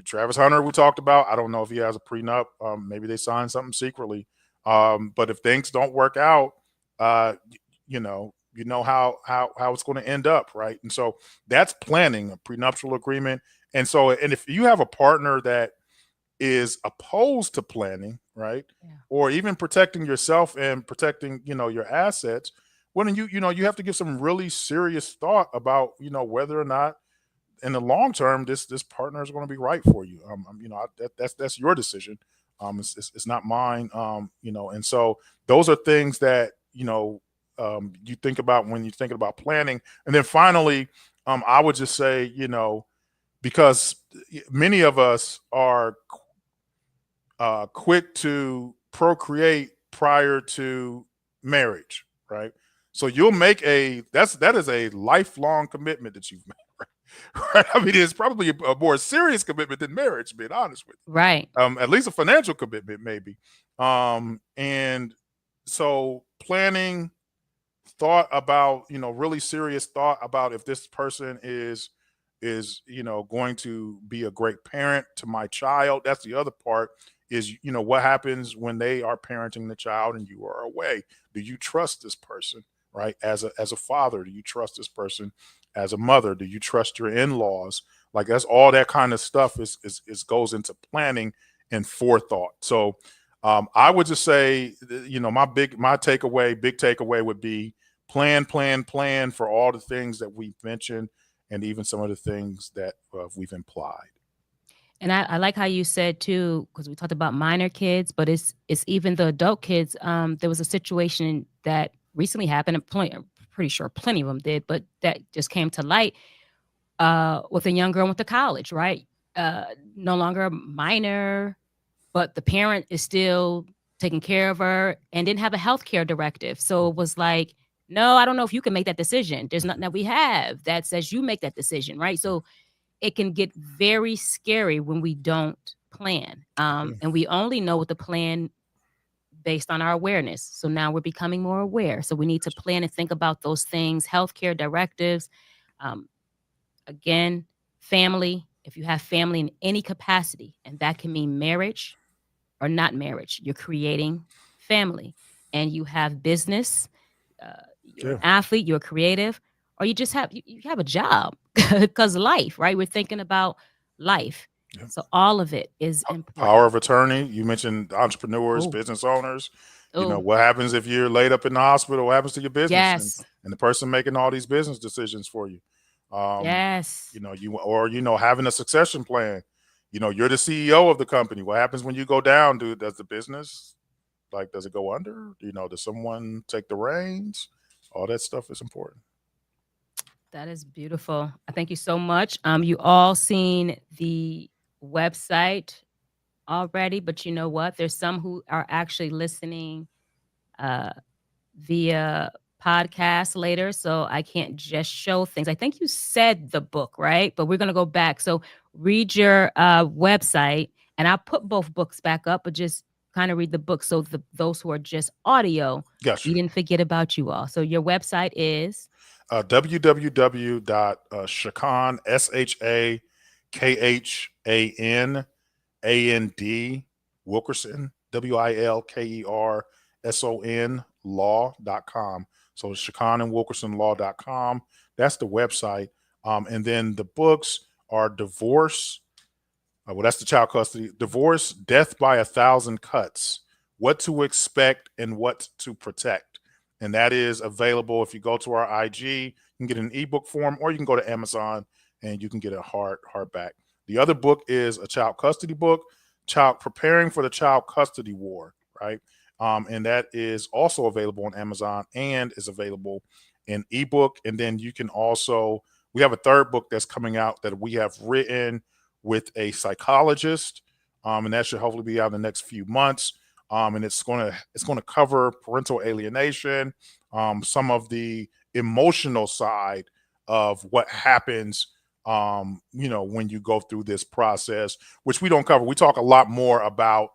Travis Hunter we talked about. I don't know if he has a prenup. Maybe they signed something secretly. But if things don't work out, how it's going to end up, right? And so that's planning a prenuptial agreement. And if you have a partner that is opposed to planning, right, Yeah. or even protecting yourself and protecting your assets, well, then you have to give some really serious thought about whether or not in the long term this partner is going to be right for you. That's your decision. It's not mine. And so those are things that you think about when you're thinking about planning. And then finally, I would just say, because many of us are quick to procreate prior to marriage, right? So you'll make that is a lifelong commitment that you've made. Right? I mean, it's probably a more serious commitment than marriage, being honest with Right. you. At least a financial commitment, maybe. And so planning, thought about, really serious thought about if this person is going to be a great parent to my child. That's the other part is, what happens when they are parenting the child and you are away? Do you trust this person, right? As a father, do you trust this person as a mother? Do you trust your in-laws? Like that's all that kind of stuff is goes into planning and forethought. So I would just say, big takeaway would be plan for all the things that we've mentioned and even some of the things that we've implied. And I like how you said too, because we talked about minor kids, but it's even the adult kids. There was a situation that recently happened, and I'm pretty sure plenty of them did, but that just came to light with a young girl went to college, right? No longer a minor, but the parent is still taking care of her and didn't have a healthcare directive. So it was like, no, I don't know if you can make that decision. There's nothing that we have that says you make that decision, right? So it can get very scary when we don't plan. And we only know what to plan based on our awareness. So now we're becoming more aware. So we need to plan and think about those things, healthcare directives. Um, Again, family, if you have family in any capacity, and that can mean marriage or not marriage, you're creating family. And you have business, you're an Yeah. athlete, you're creative, or you just have you have a job because life, right? We're thinking about life. Yeah. So all of it is Power important. of attorney. You mentioned entrepreneurs, Oh, business owners. oh, What happens if you're laid up in the hospital? What happens to your business yes, and the person making all these business decisions for you? Um, yes. having a succession plan. You're the CEO of the company. What happens when you go down, dude? Does the business does it go under? Does someone take the reins? All that stuff is important. That is beautiful. Thank you so much. You all seen the website already, but you know what? There's some who are actually listening uh, via podcast later, so I can't just show things. I think you said the book, right? But we're gonna go back. So read your website, and I'll put both books back up, but just kind of read the book so those who are just audio, Gotcha. we didn't forget about you all. So your website is www.shakhan SHAKHAN Wilkerson WILKERSON law.com. So Shakhan and Wilkerson law.com. That's the website. And then the books are divorce. That's the child custody. Divorce, death by 1,000 cuts. What to expect and what to protect. And that is available if you go to our IG. You can get an ebook form, or you can go to Amazon and you can get a hardback. The other book is a child custody book, preparing for the child custody war, right? And that is also available on Amazon and is available in ebook. And then you can also, we have a third book that's coming out that we have written with a psychologist, and that should hopefully be out in the next few months. And it's going to cover parental alienation, some of the emotional side of what happens, when you go through this process, which we don't cover. We talk a lot more about,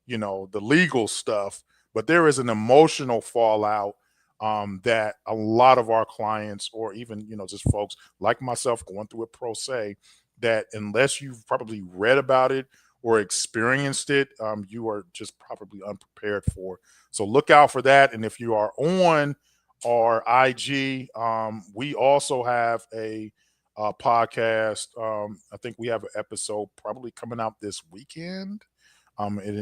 the legal stuff, but there is an emotional fallout that a lot of our clients, or even, just folks like myself going through it pro se, that unless you've probably read about it or experienced it, you are just probably unprepared for. So look out for that. And if you are on our IG, we also have a podcast. I think we have an episode probably coming out this weekend.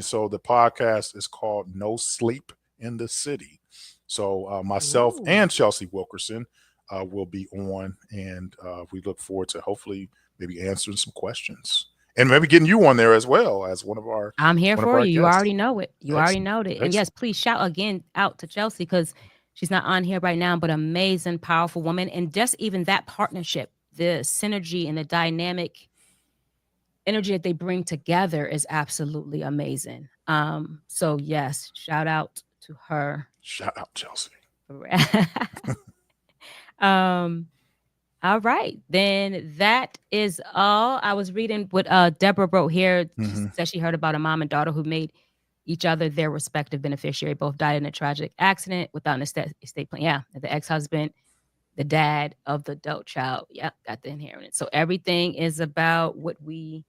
So the podcast is called No Sleep in the City. So myself Ooh. and Chelsea Wilkerson will be on, and we look forward to hopefully maybe answering some questions and maybe getting you on there as well as one of our I'm here one of for our you. You guests. already know it. You already Excellent. know it. And Excellent. yes, please shout again out to Chelsea, because she's not on here right now, but amazing, powerful woman. And just even that partnership, the synergy and the dynamic energy that they bring together is absolutely amazing. So yes, shout out to her. Shout out Chelsea. All right, then that is all. I was reading what Deborah wrote here. She said she heard about a mom and daughter who made each other their respective beneficiary. Both died in a tragic accident without an estate plan. Yeah, the ex-husband, the dad of the adult child. Yep, got the inheritance. So everything is about what we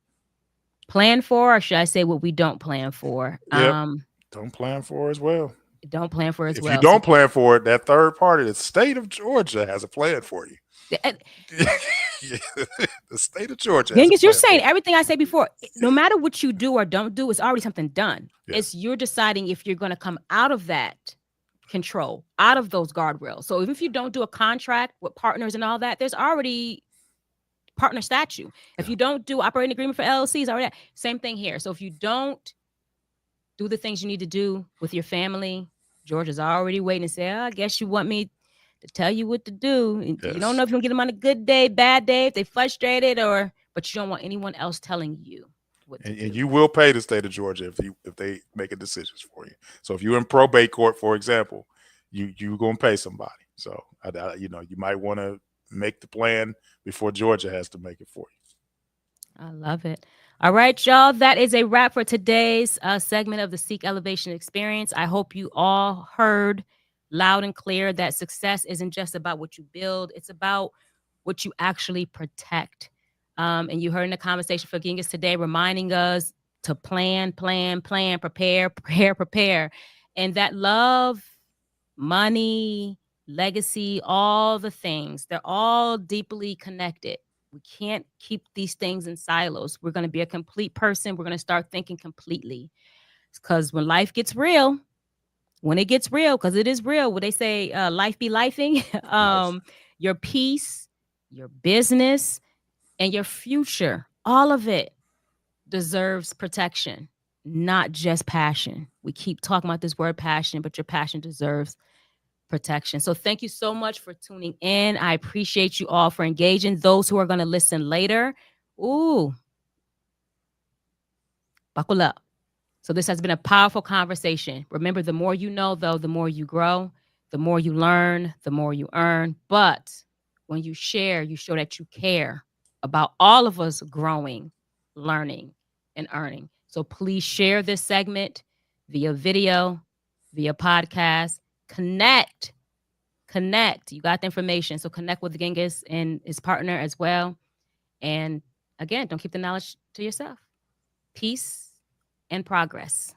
plan for, or should I say what we don't plan for? Yep. Don't plan for as well. Don't plan for as If well. you don't plan for it, that third party, the state of Georgia, has a plan for you. The state of Georgia. Genghis, you're saying everything I said before. No matter what you do or don't do, it's already something done. Yes. It's you're deciding if you're going to come out of that control, out of those guardrails. So even if you don't do a contract with partners and all that, there's already partner statute. If you don't do operating agreement for LLCs, already same thing here. So if you don't do the things you need to do with your family, Georgia's already waiting and say, I guess you want me to tell you what to do. Yes. You don't know if you're gonna get them on a good day, bad day, if they're frustrated, but you don't want anyone else telling you what to do. And you will pay the state of Georgia if they make a decisions for you. So if you're in probate court, for example, you're gonna pay somebody. So you might want to make the plan before Georgia has to make it for you. I love it. All right, y'all. That is a wrap for today's segment of the Seek Elevation Experience. I hope you all heard loud and clear that success isn't just about what you build. It's about what you actually protect. And you heard in the conversation for Genghis today, reminding us to plan, prepare. And that love, money, legacy, all the things, they're all deeply connected. We can't keep these things in silos. We're going to be a complete person. We're going to start thinking completely. Because when life gets real, because it is real, what they say, life be lifing, your peace, your business, and your future, all of it deserves protection, not just passion. We keep talking about this word passion, but your passion deserves protection. So thank you so much for tuning in. I appreciate you all for engaging. Those who are going to listen later, buckle up. So this has been a powerful conversation. Remember, the more you know, though, the more you grow, the more you learn, the more you earn. But when you share, you show that you care about all of us growing, learning, and earning. So please share this segment via video, via podcast. Connect. You got the information. So connect with Genghis and his partner as well. And again, don't keep the knowledge to yourself. Peace and progress.